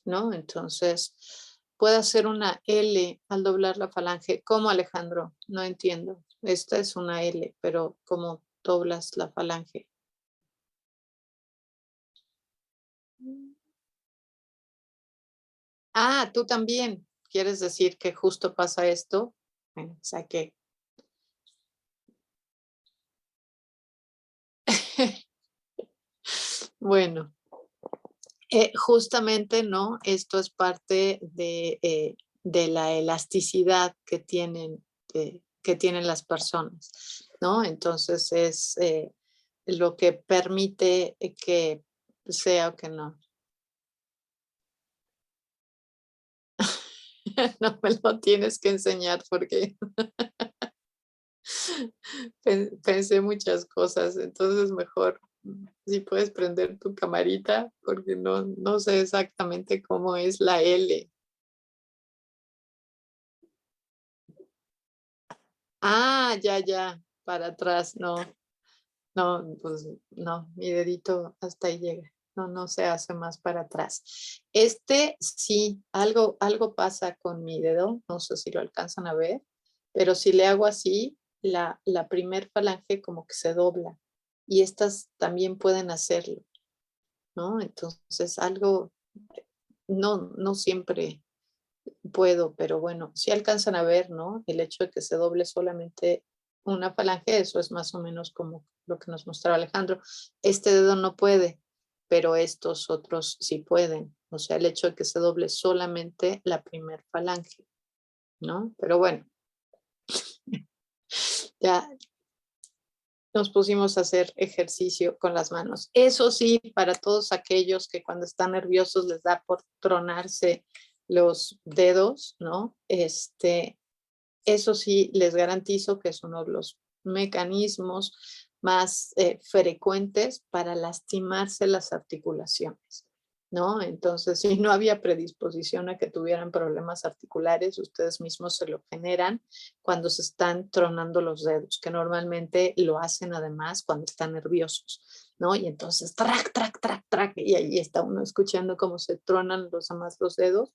¿no? Entonces, puede hacer una L al doblar la falange. ¿Cómo, Alejandro? No entiendo. Esta es una L, pero ¿cómo doblas la falange? Ah, tú también. ¿Quieres decir que justo pasa esto? Bueno, o sea que bueno, justamente no, esto es parte de la elasticidad que tienen las personas, ¿no? Entonces es lo que permite que sea o que no. No me lo tienes que enseñar porque pensé muchas cosas, entonces mejor si puedes prender tu camarita porque no sé exactamente cómo es la L. Ah, ya, ya, para atrás, no, no, pues no, mi dedito hasta ahí llega. No se hace más para atrás. Sí, algo pasa con mi dedo, no sé si lo alcanzan a ver, pero si le hago así, la primer falange como que se dobla y estas también pueden hacerlo, ¿no? Entonces, no siempre puedo, pero bueno, si alcanzan a ver, ¿no? El hecho de que se doble solamente una falange, eso es más o menos como lo que nos mostraba Alejandro. Este dedo no puede, pero estos otros sí pueden. O sea, el hecho de que se doble solamente la primer falange, ¿no? Pero bueno, ya nos pusimos a hacer ejercicio con las manos. Eso sí, para todos aquellos que cuando están nerviosos les da por tronarse los dedos, ¿no? Eso sí, les garantizo que es uno de los mecanismos más frecuentes para lastimarse las articulaciones, ¿no? Entonces, si no había predisposición a que tuvieran problemas articulares, ustedes mismos se lo generan cuando se están tronando los dedos, que normalmente lo hacen además cuando están nerviosos, ¿no? Y entonces, track, track, track, track, y ahí está uno escuchando cómo se tronan los demás los dedos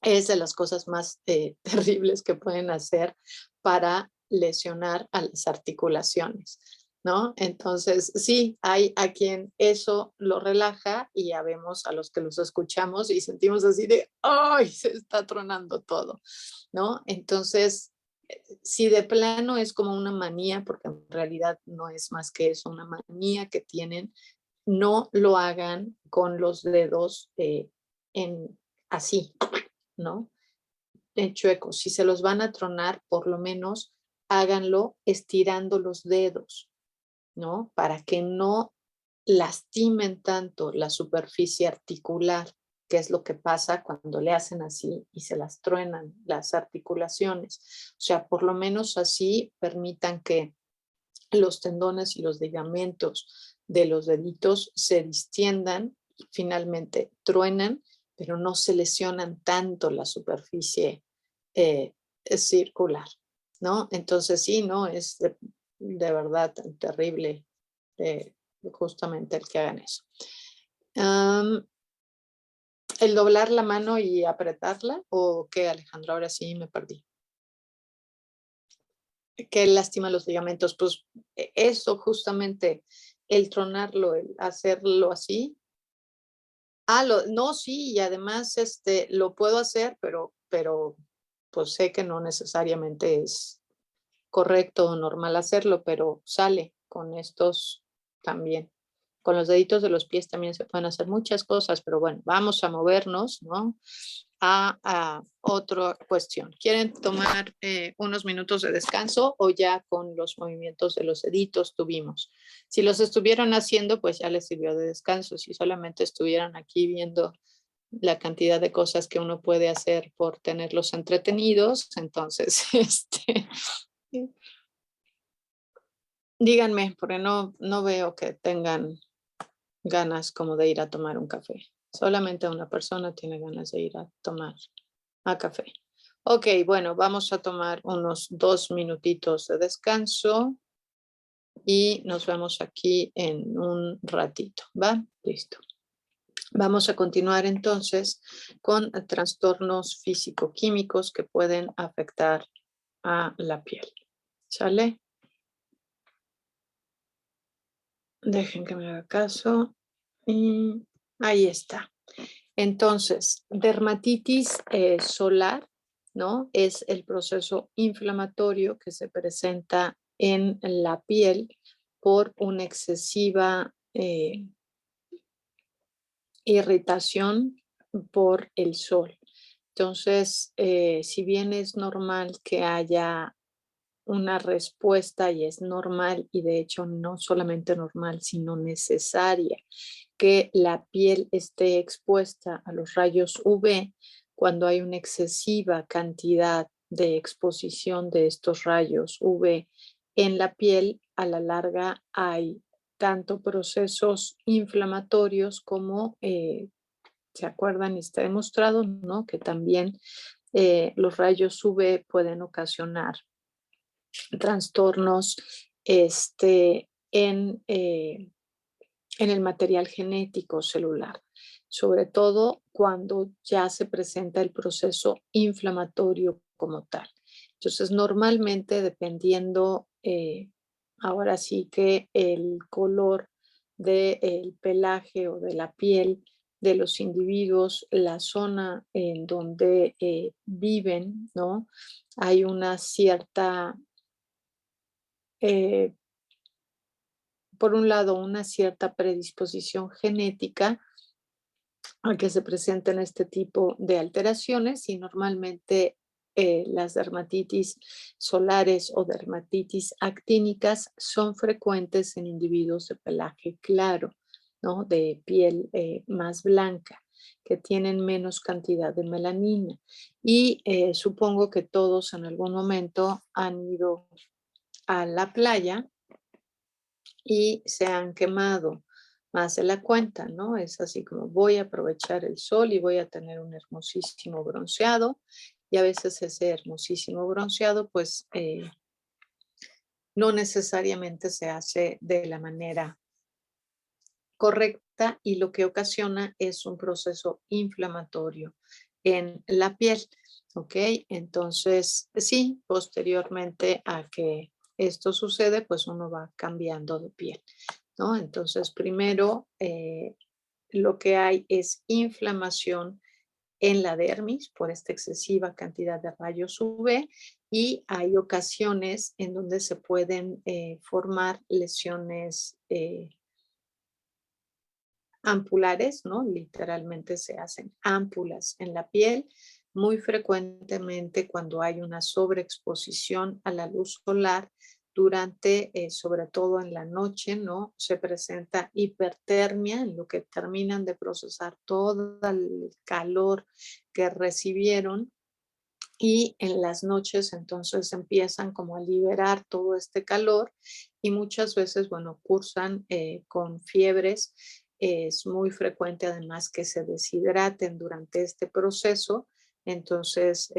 es de las cosas más terribles que pueden hacer para lesionar a las articulaciones, ¿no? Entonces, sí, hay a quien eso lo relaja y ya vemos a los que los escuchamos y sentimos así de, ¡ay! Se está tronando todo, ¿no? Entonces, si de plano es como una manía, porque en realidad no es más que eso, una manía que tienen, no lo hagan con los dedos en así, ¿no? En chuecos. Si se los van a tronar, por lo menos háganlo estirando los dedos, ¿no? Para que no lastimen tanto la superficie articular, que es lo que pasa cuando le hacen así y se las truenan las articulaciones. O sea, por lo menos así permitan que los tendones y los ligamentos de los deditos se distiendan y finalmente truenan, pero no se lesionan tanto la superficie circular, ¿no? Entonces sí, ¿no? Es de verdad terrible justamente el que hagan eso. ¿El doblar la mano y apretarla o qué, Alejandro? Ahora sí me perdí. que lastima los ligamentos. Pues eso justamente, el tronarlo, el hacerlo así. No, sí, y además lo puedo hacer, pero pues sé que no necesariamente es correcto o normal hacerlo, pero sale con estos también. Con los deditos de los pies también se pueden hacer muchas cosas, pero bueno, vamos a movernos, ¿no? A otra cuestión. ¿Quieren tomar unos minutos de descanso o ya con los movimientos de los deditos tuvimos? Si los estuvieron haciendo, pues ya les sirvió de descanso. Si solamente estuvieran aquí viendo la cantidad de cosas que uno puede hacer por tenerlos entretenidos, entonces, díganme, porque no veo que tengan ganas como de ir a tomar un café. Solamente una persona tiene ganas de ir a tomar a café. Ok, bueno, vamos a tomar unos 2 minutitos de descanso y nos vemos aquí en un ratito, ¿va? Listo. Vamos a continuar entonces con trastornos físico-químicos que pueden afectar a la piel. ¿Sale? Dejen que me haga caso. Y ahí está. Entonces, dermatitis solar, ¿no? Es el proceso inflamatorio que se presenta en la piel por una excesiva irritación por el sol. Entonces, si bien es normal que haya una respuesta y es normal y de hecho no solamente normal, sino necesaria que la piel esté expuesta a los rayos UV cuando hay una excesiva cantidad de exposición de estos rayos UV en la piel, a la larga hay tanto procesos inflamatorios como, ¿se acuerdan? Y está demostrado, ¿no? Que también los rayos UV pueden ocasionar trastornos en el material genético celular, sobre todo cuando ya se presenta el proceso inflamatorio como tal. Entonces, normalmente dependiendo, ahora sí que el color del pelaje o de la piel de los individuos, la zona en donde viven, ¿no? Hay una cierta eh, por un lado, una cierta predisposición genética a que se presenten este tipo de alteraciones y normalmente las dermatitis solares o dermatitis actínicas son frecuentes en individuos de pelaje claro, ¿no? De piel más blanca, que tienen menos cantidad de melanina. Y supongo que todos en algún momento han ido a la playa y se han quemado más de la cuenta, ¿no? Es así como voy a aprovechar el sol y voy a tener un hermosísimo bronceado y a veces ese hermosísimo bronceado pues no necesariamente se hace de la manera correcta y lo que ocasiona es un proceso inflamatorio en la piel, ¿ok? Entonces, sí, posteriormente a que esto sucede, pues uno va cambiando de piel, ¿no? Entonces, primero, lo que hay es inflamación en la dermis por esta excesiva cantidad de rayos UV y hay ocasiones en donde se pueden formar lesiones ampulares, ¿no? Literalmente se hacen ámpulas en la piel. Muy frecuentemente cuando hay una sobreexposición a la luz solar durante, sobre todo en la noche, ¿no? Se presenta hipertermia en lo que terminan de procesar todo el calor que recibieron y en las noches entonces empiezan como a liberar todo este calor y muchas veces, bueno, cursan con fiebres. Es muy frecuente además que se deshidraten durante este proceso, entonces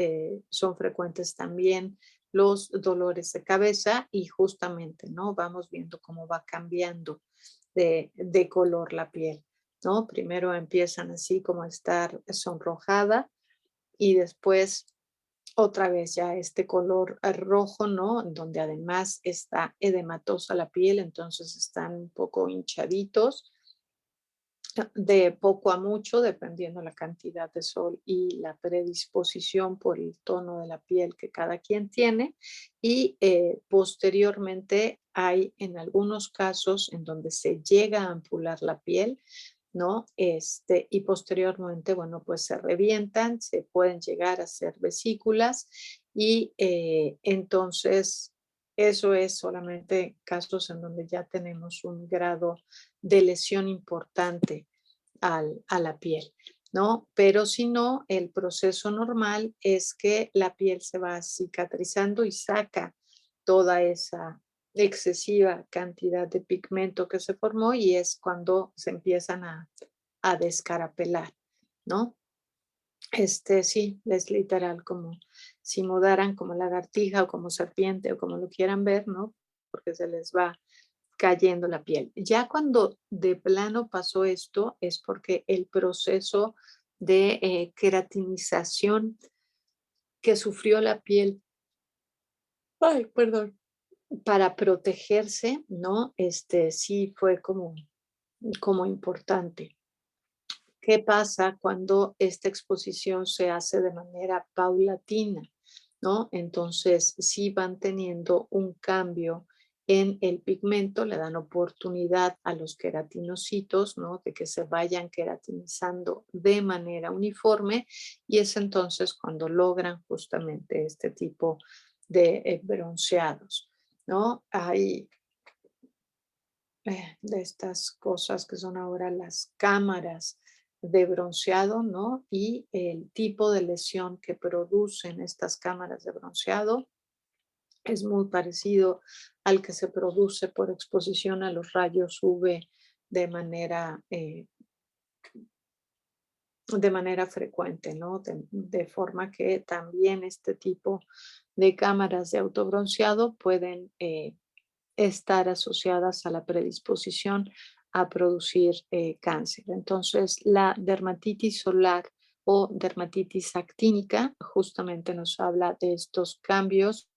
son frecuentes también los dolores de cabeza y justamente, ¿no? Vamos viendo cómo va cambiando de color la piel, ¿no? Primero empiezan así como a estar sonrojada y después otra vez ya este color rojo, ¿no? Donde además está edematosa la piel, entonces están un poco hinchaditos de poco a mucho, dependiendo la cantidad de sol y la predisposición por el tono de la piel que cada quien tiene. Y posteriormente hay en algunos casos en donde se llega a ampular la piel, ¿no? Y posteriormente, bueno, pues se revientan, se pueden llegar a hacer vesículas y entonces eso es solamente casos en donde ya tenemos un grado de lesión importante a la piel, ¿no? Pero si no, el proceso normal es que la piel se va cicatrizando y saca toda esa excesiva cantidad de pigmento que se formó y es cuando se empiezan a descarapelar, ¿no? Sí, es literal como si mudaran como lagartija o como serpiente o como lo quieran ver, ¿no? Porque se les va cayendo la piel. Ya cuando de plano pasó esto es porque el proceso de queratinización que sufrió la piel, ay, perdón, para protegerse, ¿no? Sí fue como importante. ¿Qué pasa cuando esta exposición se hace de manera paulatina? ¿No? Entonces, si van teniendo un cambio en el pigmento, le dan oportunidad a los queratinocitos, ¿no? De que se vayan queratinizando de manera uniforme y es entonces cuando logran justamente este tipo de bronceados, ¿no? Hay de estas cosas que son ahora las cámaras de bronceado, ¿no? Y el tipo de lesión que producen estas cámaras de bronceado es muy parecido al que se produce por exposición a los rayos UV de manera, eh, de manera frecuente, ¿no? De forma que también este tipo de cámaras de autobronceado pueden estar asociadas a la predisposición a producir cáncer. Entonces, la dermatitis solar o dermatitis actínica justamente nos habla de estos cambios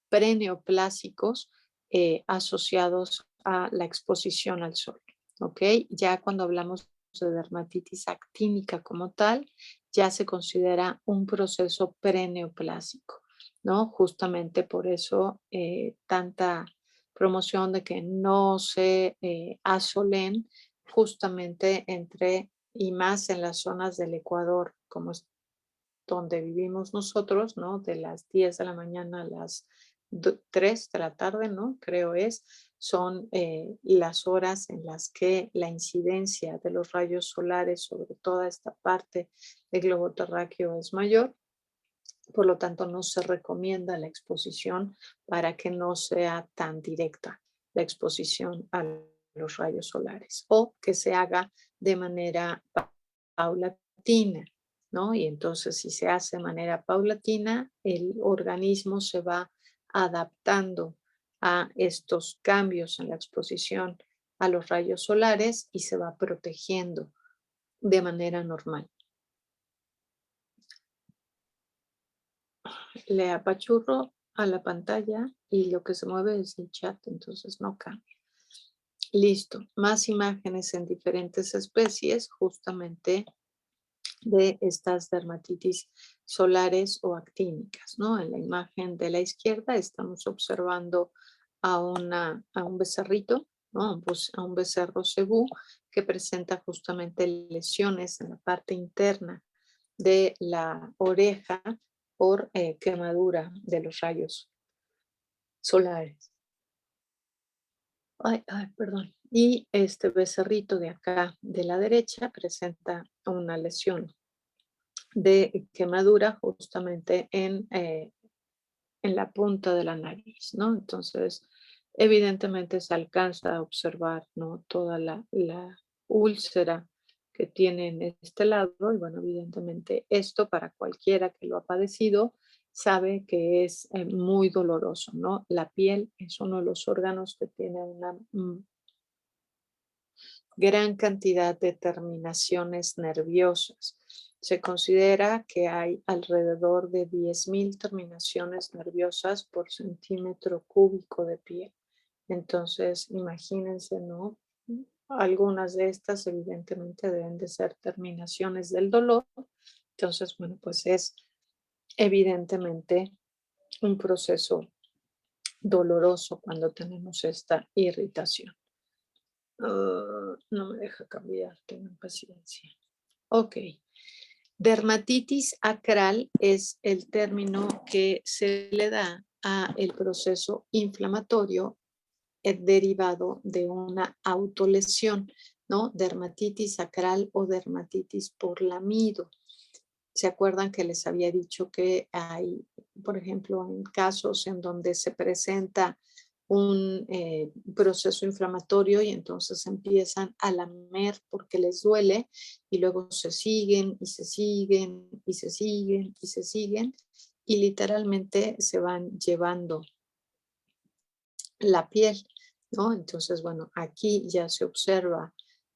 preneoplásicos asociados a la exposición al sol. ¿Ok? Ya cuando hablamos de dermatitis actínica como tal, ya se considera un proceso preneoplásico, ¿no? Justamente por eso tanta promoción de que no se asolen justamente entre y más en las zonas del Ecuador, como es donde vivimos nosotros, ¿no? De las 10 de la mañana a las 3 de la tarde, ¿no? Creo son las horas en las que la incidencia de los rayos solares sobre toda esta parte del globo terráqueo es mayor. Por lo tanto, no se recomienda la exposición para que no sea tan directa la exposición a los rayos solares o que se haga de manera paulatina, ¿no? Y entonces, si se hace de manera paulatina, el organismo se va adaptando a estos cambios en la exposición a los rayos solares y se va protegiendo de manera normal. Le apachurro a la pantalla y lo que se mueve es el chat, entonces no cambia. Listo, más imágenes en diferentes especies, justamente de estas dermatitis solares o actínicas, ¿no? En la imagen de la izquierda estamos observando a un becerrito, ¿no? A un becerro cebú que presenta justamente lesiones en la parte interna de la oreja por quemadura de los rayos solares. Ay, perdón. Y este becerrito de acá de la derecha presenta una lesión de quemadura justamente en la punta de la nariz, ¿no? Entonces, evidentemente se alcanza a observar, ¿no? Toda la úlcera que tiene en este lado y bueno, evidentemente esto para cualquiera que lo ha padecido sabe que es muy doloroso, ¿no? La piel es uno de los órganos que tiene una gran cantidad de terminaciones nerviosas Se considera que hay alrededor de 10.000 terminaciones nerviosas por centímetro cúbico de piel. Entonces, imagínense, ¿no? Algunas de estas evidentemente deben de ser terminaciones del dolor. Entonces, bueno, pues es evidentemente un proceso doloroso cuando tenemos esta irritación. No me deja cambiar, tengan paciencia. Ok. Dermatitis acral es el término que se le da a el proceso inflamatorio derivado de una autolesión, ¿no? Dermatitis acral o dermatitis por lamido. ¿Se acuerdan que les había dicho que hay, por ejemplo, en casos en donde se presenta un proceso inflamatorio y entonces empiezan a lamer porque les duele y luego se siguen y se siguen y se siguen y se siguen y literalmente se van llevando la piel, ¿no? Entonces, bueno, aquí ya se observa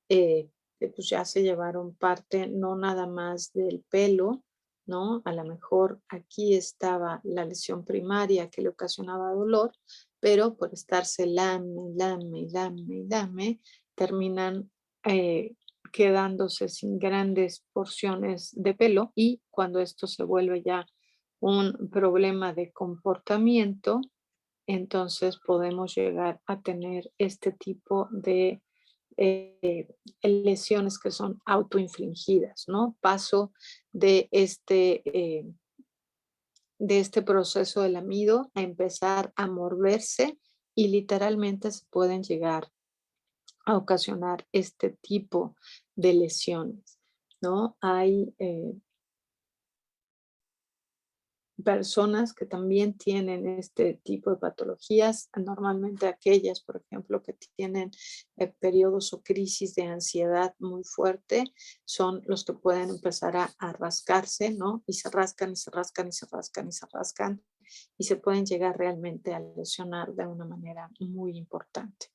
que pues ya se llevaron parte no nada más del pelo, ¿no? A lo mejor aquí estaba la lesión primaria que le ocasionaba dolor, pero por estarse lame, lame, lame, lame, terminan quedándose sin grandes porciones de pelo y cuando esto se vuelve ya un problema de comportamiento, entonces podemos llegar a tener este tipo de lesiones que son autoinfligidas, ¿no? Paso de este proceso del amido a empezar a morderse y literalmente se pueden llegar a ocasionar este tipo de lesiones, ¿no? Hay personas que también tienen este tipo de patologías, normalmente aquellas, por ejemplo, que tienen periodos o crisis de ansiedad muy fuerte, son los que pueden empezar a rascarse, ¿no? Y se rascan y se rascan y se rascan y se rascan y se pueden llegar realmente a lesionar de una manera muy importante.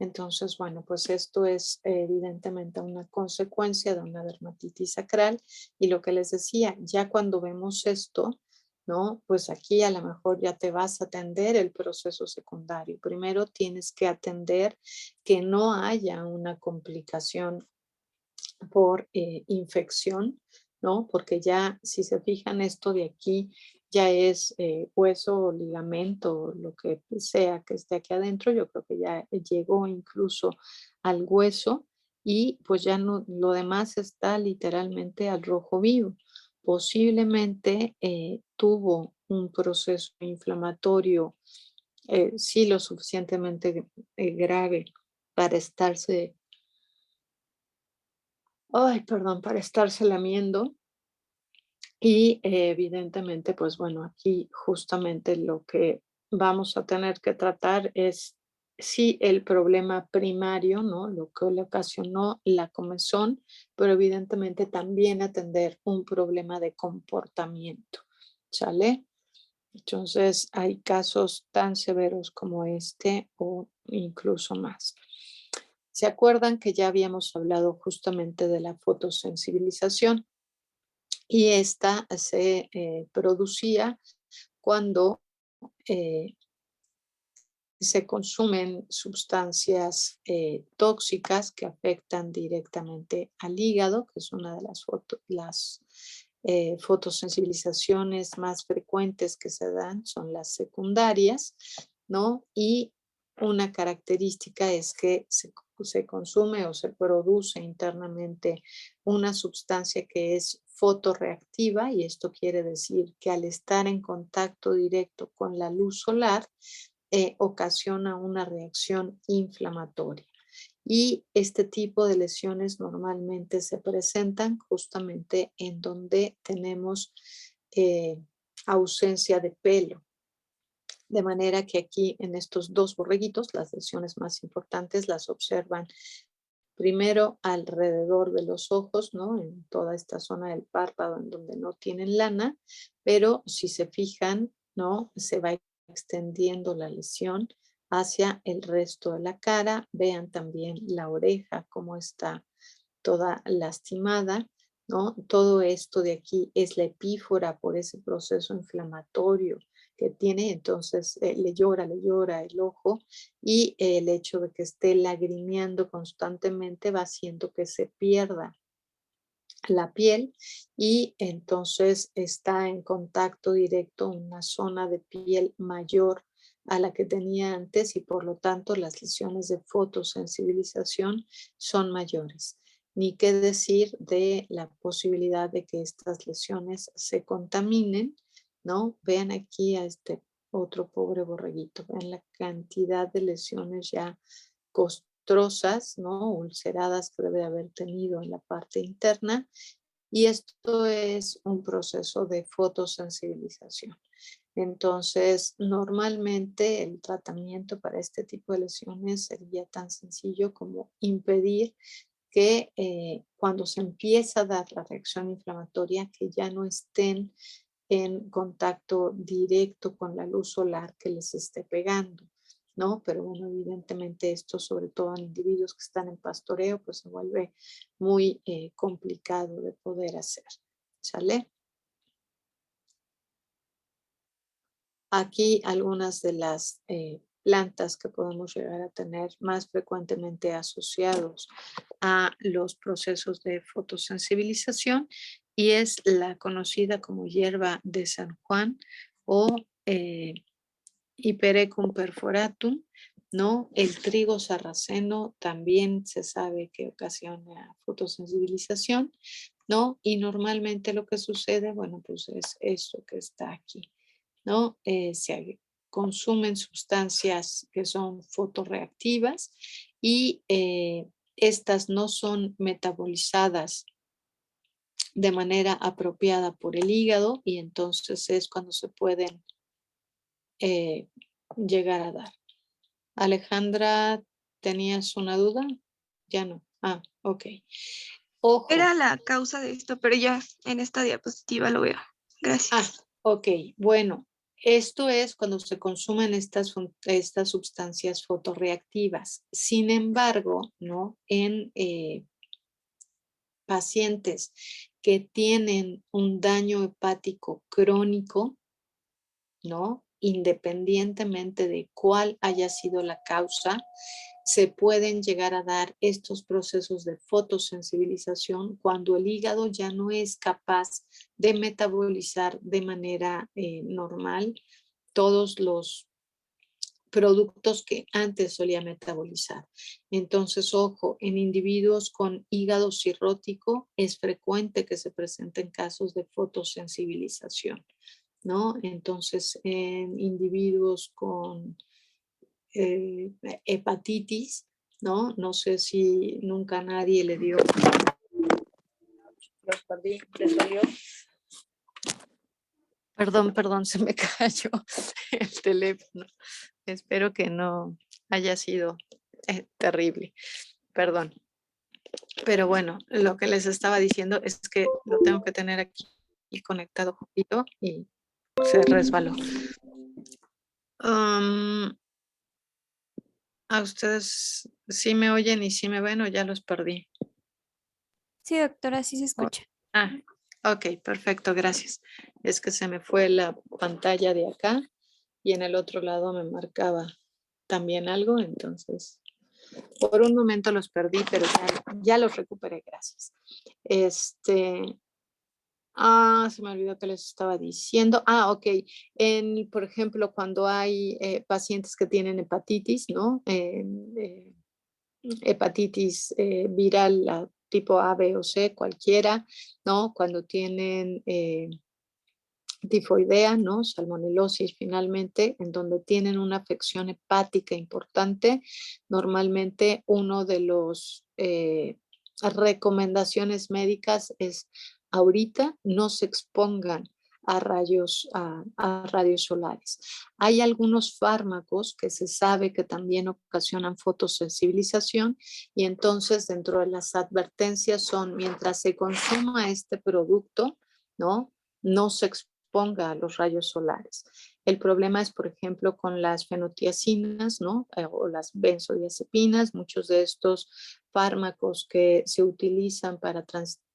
Entonces, bueno, pues esto es evidentemente una consecuencia de una dermatitis sacral y lo que les decía, ya cuando vemos esto, ¿no? Pues aquí a lo mejor ya te vas a atender el proceso secundario. Primero tienes que atender que no haya una complicación por infección, ¿no? Porque ya, si se fijan, esto de aquí ya es hueso o ligamento, lo que sea que esté aquí adentro, yo creo que ya llegó incluso al hueso y pues ya no, lo demás está literalmente al rojo vivo. Posiblemente tuvo un proceso inflamatorio, sí lo suficientemente grave para estarse, ay, perdón, para estarse lamiendo. Y evidentemente, pues bueno, aquí justamente lo que vamos a tener que tratar es sí el problema primario, ¿no? Lo que le ocasionó la comezón, pero evidentemente también atender un problema de comportamiento, ¿sale? Entonces hay casos tan severos como este o incluso más. ¿Se acuerdan que ya habíamos hablado justamente de la fotosensibilización? Y esta se producía cuando eh, se consumen sustancias tóxicas que afectan directamente al hígado, que es una de las fotosensibilizaciones más frecuentes que se dan, son las secundarias, ¿no? Y una característica es que se consume o se produce internamente una sustancia que es fotorreactiva y esto quiere decir que al estar en contacto directo con la luz solar, ocasiona una reacción inflamatoria. Y este tipo de lesiones normalmente se presentan justamente en donde tenemos eh, ausencia de pelo. De manera que aquí en estos dos borreguitos, las lesiones más importantes las observan primero alrededor de los ojos, ¿no? En toda esta zona del párpado en donde no tienen lana, pero si se fijan, ¿no? Se va extendiendo la lesión hacia el resto de la cara. Vean también la oreja, cómo está toda lastimada, ¿no? Todo esto de aquí es la epífora por ese proceso inflamatorio que tiene, entonces le llora el ojo y el hecho de que esté lagrimeando constantemente va haciendo que se pierda la piel y entonces está en contacto directo una zona de piel mayor a la que tenía antes y por lo tanto las lesiones de fotosensibilización son mayores. Ni qué decir de la posibilidad de que estas lesiones se contaminen, ¿no? Vean aquí a este otro pobre borreguito, vean la cantidad de lesiones ya costrosas, ¿no? Ulceradas que debe haber tenido en la parte interna y esto es un proceso de fotosensibilización. Entonces, normalmente el tratamiento para este tipo de lesiones sería tan sencillo como impedir que cuando se empieza a dar la reacción inflamatoria, que ya no estén en contacto directo con la luz solar que les esté pegando, ¿no? Pero bueno, evidentemente esto, sobre todo en individuos que están en pastoreo, pues se vuelve muy complicado de poder hacer, ¿sale? Aquí algunas de las plantas que podemos llegar a tener más frecuentemente asociados a los procesos de fotosensibilización y es la conocida como hierba de San Juan o Hypericum perforatum, ¿no? El trigo sarraceno también se sabe que ocasiona fotosensibilización, ¿no? Y normalmente lo que sucede, bueno, pues es esto que está aquí, ¿no? Se consumen sustancias que son fotorreactivas y estas no son metabolizadas de manera apropiada por el hígado y entonces es cuando se pueden eh, llegar a dar. Alejandra, ¿tenías una duda? Ya no. Ah, ok. Ojo. Era la causa de esto, pero ya en esta diapositiva lo veo. Ah, Gracias. ok. Bueno, esto es cuando se consumen estas sustancias fotorreactivas. Sin embargo, ¿no? En pacientes que tienen un daño hepático crónico, ¿no? Independientemente de cuál haya sido la causa, se pueden llegar a dar estos procesos de fotosensibilización cuando el hígado ya no es capaz de metabolizar de manera normal todos los productos que antes solía metabolizar. Entonces, ojo, en individuos con hígado cirrótico es frecuente que se presenten casos de fotosensibilización, ¿no? Entonces, en individuos con hepatitis, ¿no? No sé si nunca nadie le dio. Los perdí, ¿les dolió? Perdón, se me cayó el teléfono. Espero que no haya sido terrible. Perdón. Pero bueno, lo que les estaba diciendo es que lo tengo que tener aquí conectado poquito y se resbaló. ¿A ustedes sí me oyen y sí me ven o ya los perdí? Sí, doctora, sí se escucha. Ah, ok, perfecto, gracias. Es que se me fue la pantalla de acá y en el otro lado me marcaba también algo, entonces por un momento los perdí, pero ya los recuperé, gracias. Se me olvidó que les estaba diciendo. Ok. Por ejemplo, cuando hay pacientes que tienen hepatitis, ¿no? Hepatitis viral tipo A, B o C, cualquiera, ¿no? Cuando tienen tifoidea, ¿no? Salmonelosis finalmente, en donde tienen una afección hepática importante, normalmente uno de los recomendaciones médicas es ahorita no se expongan a rayos solares. Hay algunos fármacos que se sabe que también ocasionan fotosensibilización y entonces dentro de las advertencias son mientras se consuma este producto, ¿no? No se exponga a los rayos solares. El problema es, por ejemplo, con las fenotiacinas, ¿no? O las benzodiazepinas, muchos de estos fármacos que se utilizan para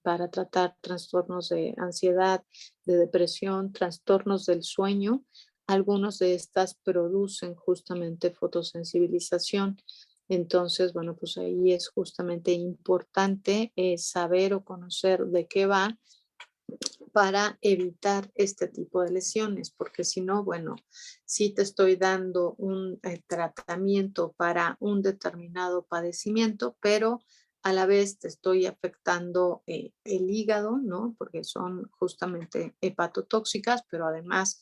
para tratar trastornos de ansiedad, de depresión, trastornos del sueño. Algunos de estas producen justamente fotosensibilización. Entonces, bueno, pues ahí es justamente importante saber o conocer de qué va para evitar este tipo de lesiones, porque si no, bueno, sí te estoy dando un tratamiento para un determinado padecimiento, pero a la vez te estoy afectando el hígado, ¿no? Porque son justamente hepatotóxicas, pero además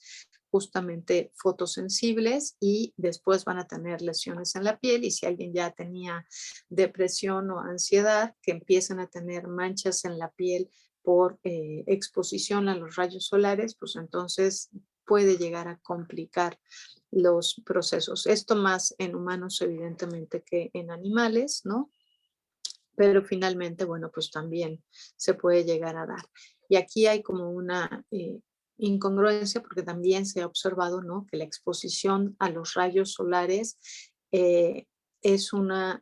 justamente fotosensibles y después van a tener lesiones en la piel y si alguien ya tenía depresión o ansiedad, que empiezan a tener manchas en la piel por exposición a los rayos solares, pues entonces puede llegar a complicar los procesos. Esto más en humanos, evidentemente, que en animales, ¿no? Pero finalmente, bueno, pues también se puede llegar a dar. Y aquí hay como una incongruencia porque también se ha observado, ¿no? Que la exposición a los rayos solares es una,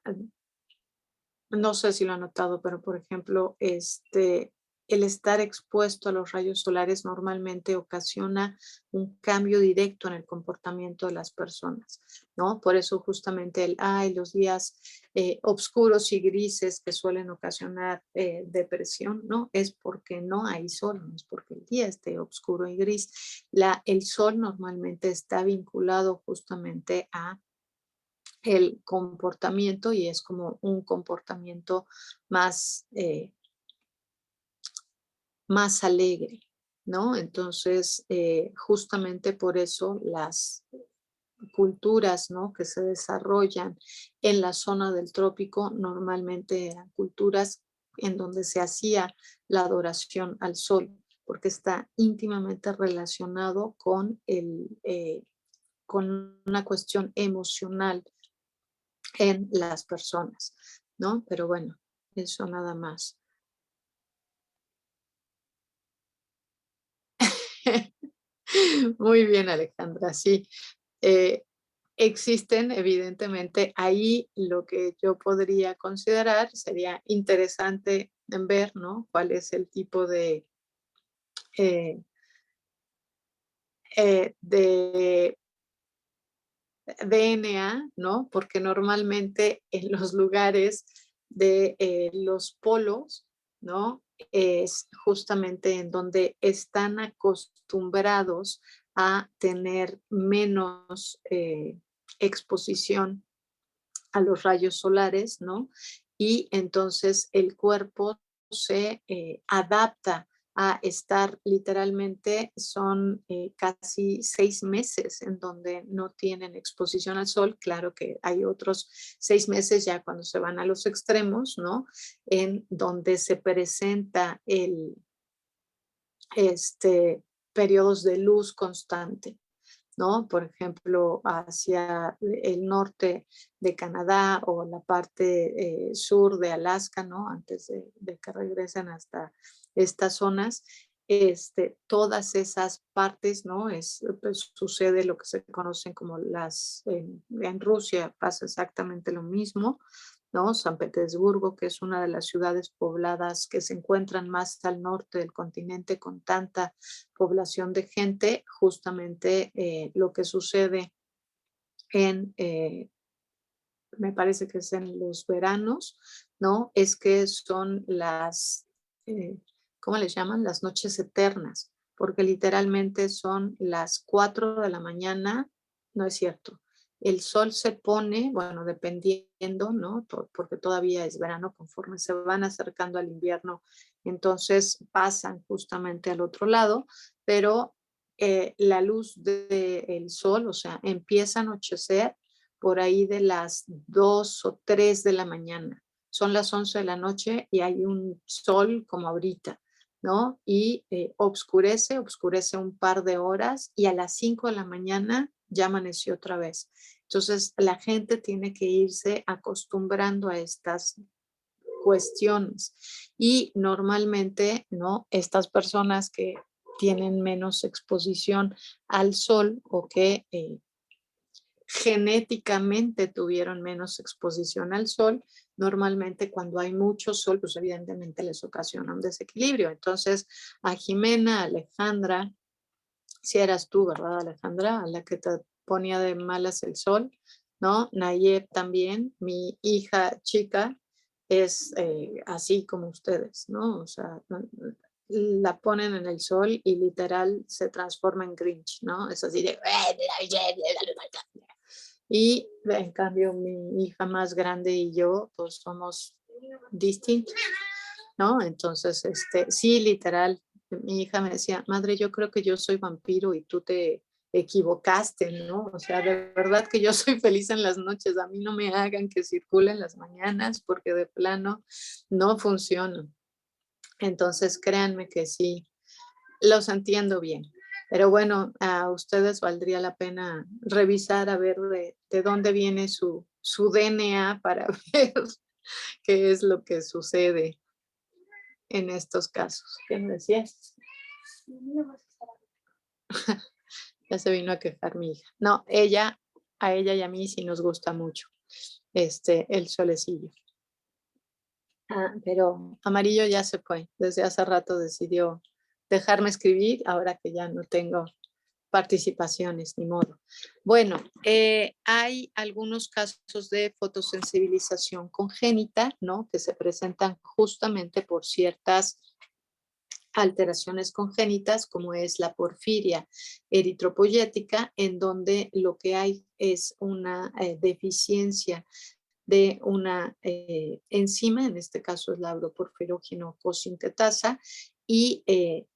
no sé si lo han notado, pero por ejemplo, el estar expuesto a los rayos solares normalmente ocasiona un cambio directo en el comportamiento de las personas, ¿no? Por eso justamente los días oscuros y grises que suelen ocasionar depresión, ¿no? Es porque no hay sol, no es porque el día esté oscuro y gris. El sol normalmente está vinculado justamente a el comportamiento y es como un comportamiento más, más alegre, ¿no? Entonces, justamente por eso las culturas, ¿no? Que se desarrollan en la zona del trópico normalmente eran culturas en donde se hacía la adoración al sol, porque está íntimamente relacionado con una cuestión emocional en las personas, ¿no? Pero bueno, eso nada más. Muy bien, Alejandra, sí. Eh, existen, evidentemente, ahí lo que yo podría considerar sería interesante en ver, ¿no? Cuál es el tipo eh, de DNA, ¿no? Porque normalmente en los lugares de los polos, ¿no? Es justamente en donde están acostumbrados a tener menos exposición a los rayos solares, ¿no? Y entonces el cuerpo se adapta a estar literalmente, son casi 6 meses en donde no tienen exposición al sol. Claro que hay otros 6 meses ya cuando se van a los extremos, ¿no? En donde se presenta este, periodos de luz constante, ¿no? Por ejemplo, hacia el norte de Canadá o la parte sur de Alaska, ¿no? Antes de que regresen hasta estas zonas, todas esas partes, ¿no? Pues, sucede lo que se conocen como en Rusia pasa exactamente lo mismo, ¿no? San Petersburgo, que es una de las ciudades pobladas que se encuentran más al norte del continente con tanta población de gente, justamente lo que sucede me parece que es en los veranos, ¿no? Es que son eh, ¿cómo les llaman? Las noches eternas, porque literalmente son las 4 de la mañana, no es cierto. El sol se pone, bueno, dependiendo, ¿no? Porque todavía es verano, conforme se van acercando al invierno, entonces pasan justamente al otro lado, pero la luz del sol, o sea, empieza a anochecer por ahí de las 2 o 3 de la mañana. Son las 11 de la noche y hay un sol como ahorita, ¿no? Y obscurece un par de horas y a las 5 de la mañana ya amaneció otra vez. Entonces, la gente tiene que irse acostumbrando a estas cuestiones y normalmente, ¿no? Estas personas que tienen menos exposición al sol o que genéticamente tuvieron menos exposición al sol, normalmente cuando hay mucho sol, pues evidentemente les ocasiona un desequilibrio. Entonces, a Jimena, a Alejandra, si eras tú, ¿verdad, Alejandra? A la que te ponía de malas el sol, ¿no? Nayeb también, mi hija chica, es así como ustedes, ¿no? O sea, la ponen en el sol y literal se transforma en Grinch, ¿no? Es así de... Y en cambio mi hija más grande y yo, pues somos distintos, ¿no? Entonces, sí, literal, mi hija me decía, madre, yo creo que yo soy vampiro y tú te equivocaste, ¿no? O sea, de verdad que yo soy feliz en las noches, a mí no me hagan que circule en las mañanas porque de plano no funciona. Entonces, créanme que sí, los entiendo bien. Pero bueno, a ustedes valdría la pena revisar a ver de dónde viene su DNA para ver qué es lo que sucede en estos casos. ¿Qué me decías? Ya se vino a quejar mi hija. No, a ella y a mí sí nos gusta mucho el solecillo. Pero Amarillo ya se fue. Desde hace rato decidió dejarme escribir, ahora que ya no tengo participaciones, ni modo. Bueno, hay algunos casos de fotosensibilización congénita, ¿no? Que se presentan justamente por ciertas alteraciones congénitas, como es la porfiria eritropoyética, en donde lo que hay es una deficiencia de una enzima, en este caso es la europorfirógeno cosintetasa, y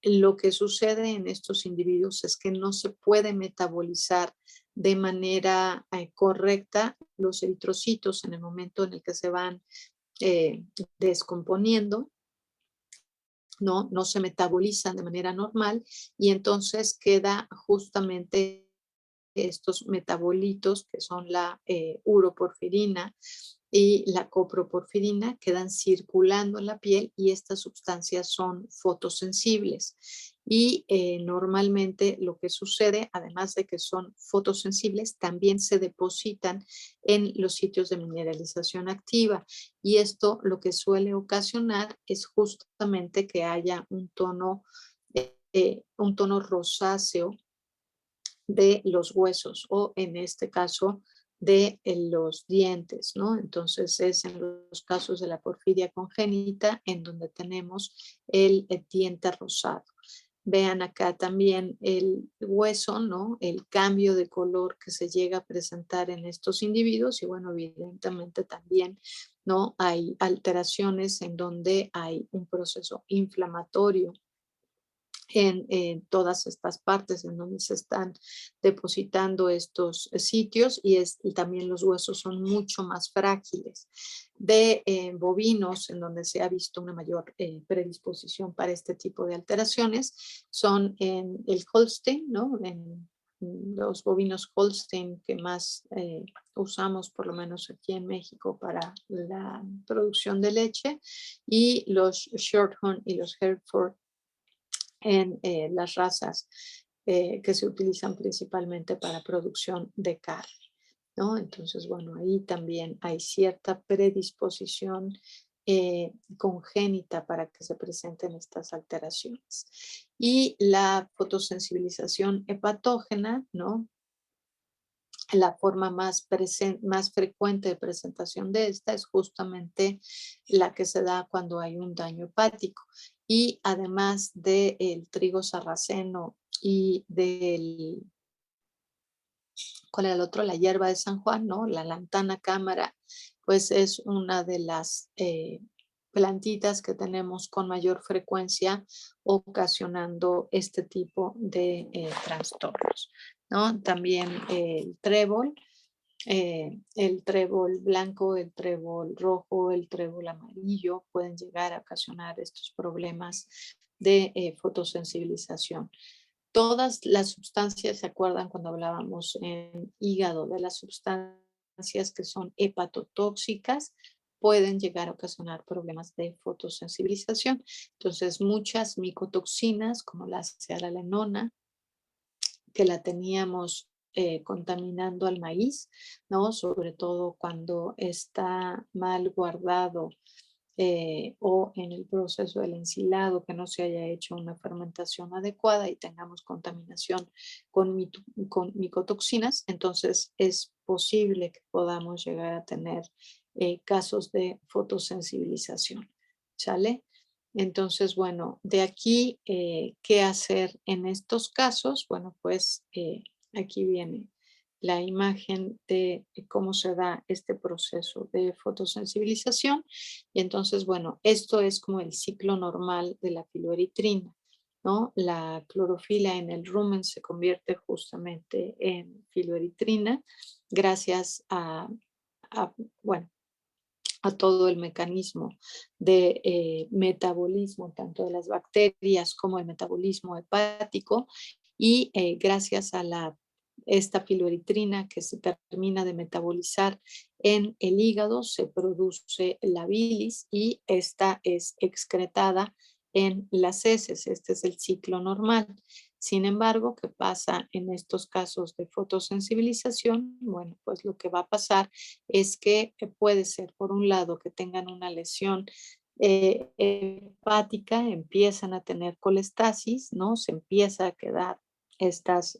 lo que sucede en estos individuos es que no se puede metabolizar de manera correcta los eritrocitos en el momento en el que se van descomponiendo, no se metabolizan de manera normal y entonces queda justamente estos metabolitos que son la uroporfirina y la coproporfirina quedan circulando en la piel y estas sustancias son fotosensibles. Y normalmente lo que sucede, además de que son fotosensibles, también se depositan en los sitios de mineralización activa. Y esto lo que suele ocasionar es justamente que haya un tono rosáceo de los huesos o en este caso de los dientes, ¿no? Entonces es en los casos de la porfiria congénita en donde tenemos el diente rosado. Vean acá también el hueso, ¿no? El cambio de color que se llega a presentar en estos individuos y bueno, evidentemente también, ¿no? Hay alteraciones en donde hay un proceso inflamatorio en todas estas partes en donde se están depositando estos sitios y también los huesos son mucho más frágiles. De bovinos, en donde se ha visto una mayor predisposición para este tipo de alteraciones, son en el Holstein, ¿no? En los bovinos Holstein que más usamos, por lo menos aquí en México, para la producción de leche, y los Shorthorn y los Hereford en las razas que se utilizan principalmente para producción de carne, ¿no? Entonces, bueno, ahí también hay cierta predisposición congénita para que se presenten estas alteraciones. Y la fotosensibilización hepatógena, ¿no? La forma más frecuente de presentación de esta es justamente la que se da cuando hay un daño hepático. Y además del trigo sarraceno y ¿cuál era el otro? La hierba de San Juan, ¿no? La lantana cámara, pues es una de las plantitas que tenemos con mayor frecuencia ocasionando este tipo de trastornos, ¿no? También el trébol blanco, el trébol rojo, el trébol amarillo pueden llegar a ocasionar estos problemas de fotosensibilización. Todas las sustancias, ¿se acuerdan cuando hablábamos en hígado de las sustancias que son hepatotóxicas? Pueden llegar a ocasionar problemas de fotosensibilización. Entonces, muchas micotoxinas, como la cearalenona, que la teníamos contaminando al maíz, ¿no? Sobre todo cuando está mal guardado o en el proceso del ensilado que no se haya hecho una fermentación adecuada y tengamos contaminación con micotoxinas, entonces es posible que podamos llegar a tener casos de fotosensibilización. ¿Sale? Entonces, bueno, de aquí, ¿qué hacer en estos casos? Bueno, pues aquí viene la imagen de cómo se da este proceso de fotosensibilización. Y entonces, bueno, esto es como el ciclo normal de la piloeritrina, ¿no? La clorofila en el rumen se convierte justamente en filoeritrina gracias a, bueno, a todo el mecanismo de metabolismo, tanto de las bacterias como el metabolismo hepático, y gracias a esta piloeritrina que se termina de metabolizar en el hígado, se produce la bilis y esta es excretada en las heces. Este es el ciclo normal. Sin embargo, ¿qué pasa en estos casos de fotosensibilización? Bueno, pues lo que va a pasar es que puede ser, por un lado, que tengan una lesión hepática, empiezan a tener colestasis, ¿no? Se empieza a quedar estas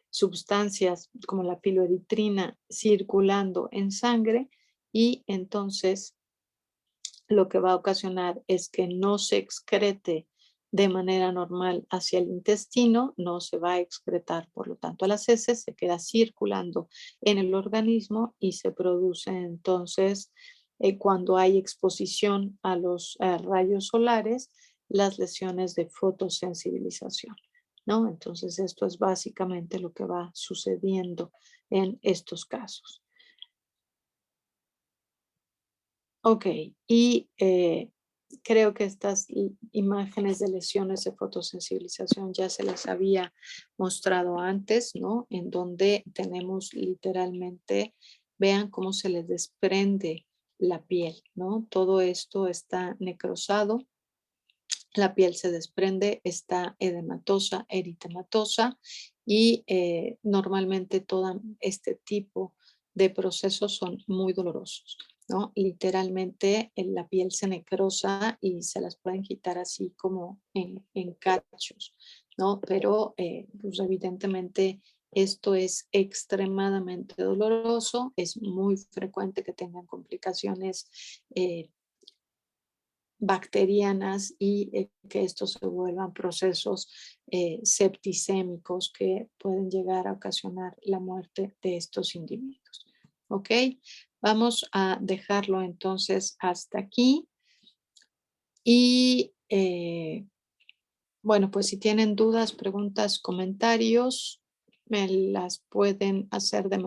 sustancias como la piloeritrina circulando en sangre y entonces lo que va a ocasionar es que no se excrete de manera normal hacia el intestino, no se va a excretar, por lo tanto, a las heces, se queda circulando en el organismo y se produce entonces, cuando hay exposición a los rayos solares, las lesiones de fotosensibilización, ¿no? Entonces, esto es básicamente lo que va sucediendo en estos casos. Ok, y creo que estas imágenes de lesiones de fotosensibilización ya se las había mostrado antes, ¿no? En donde tenemos literalmente, vean cómo se les desprende la piel, ¿no? Todo esto está necrosado, la piel se desprende, está edematosa, eritematosa y normalmente todo este tipo de procesos son muy dolorosos, ¿no? Literalmente la piel se necrosa y se las pueden quitar así como en cachos, ¿no? Pero pues evidentemente esto es extremadamente doloroso, es muy frecuente que tengan complicaciones bacterianas y que estos se vuelvan procesos septicémicos que pueden llegar a ocasionar la muerte de estos individuos. ¿Ok? Vamos a dejarlo entonces hasta aquí y bueno, pues si tienen dudas, preguntas, comentarios, me las pueden hacer de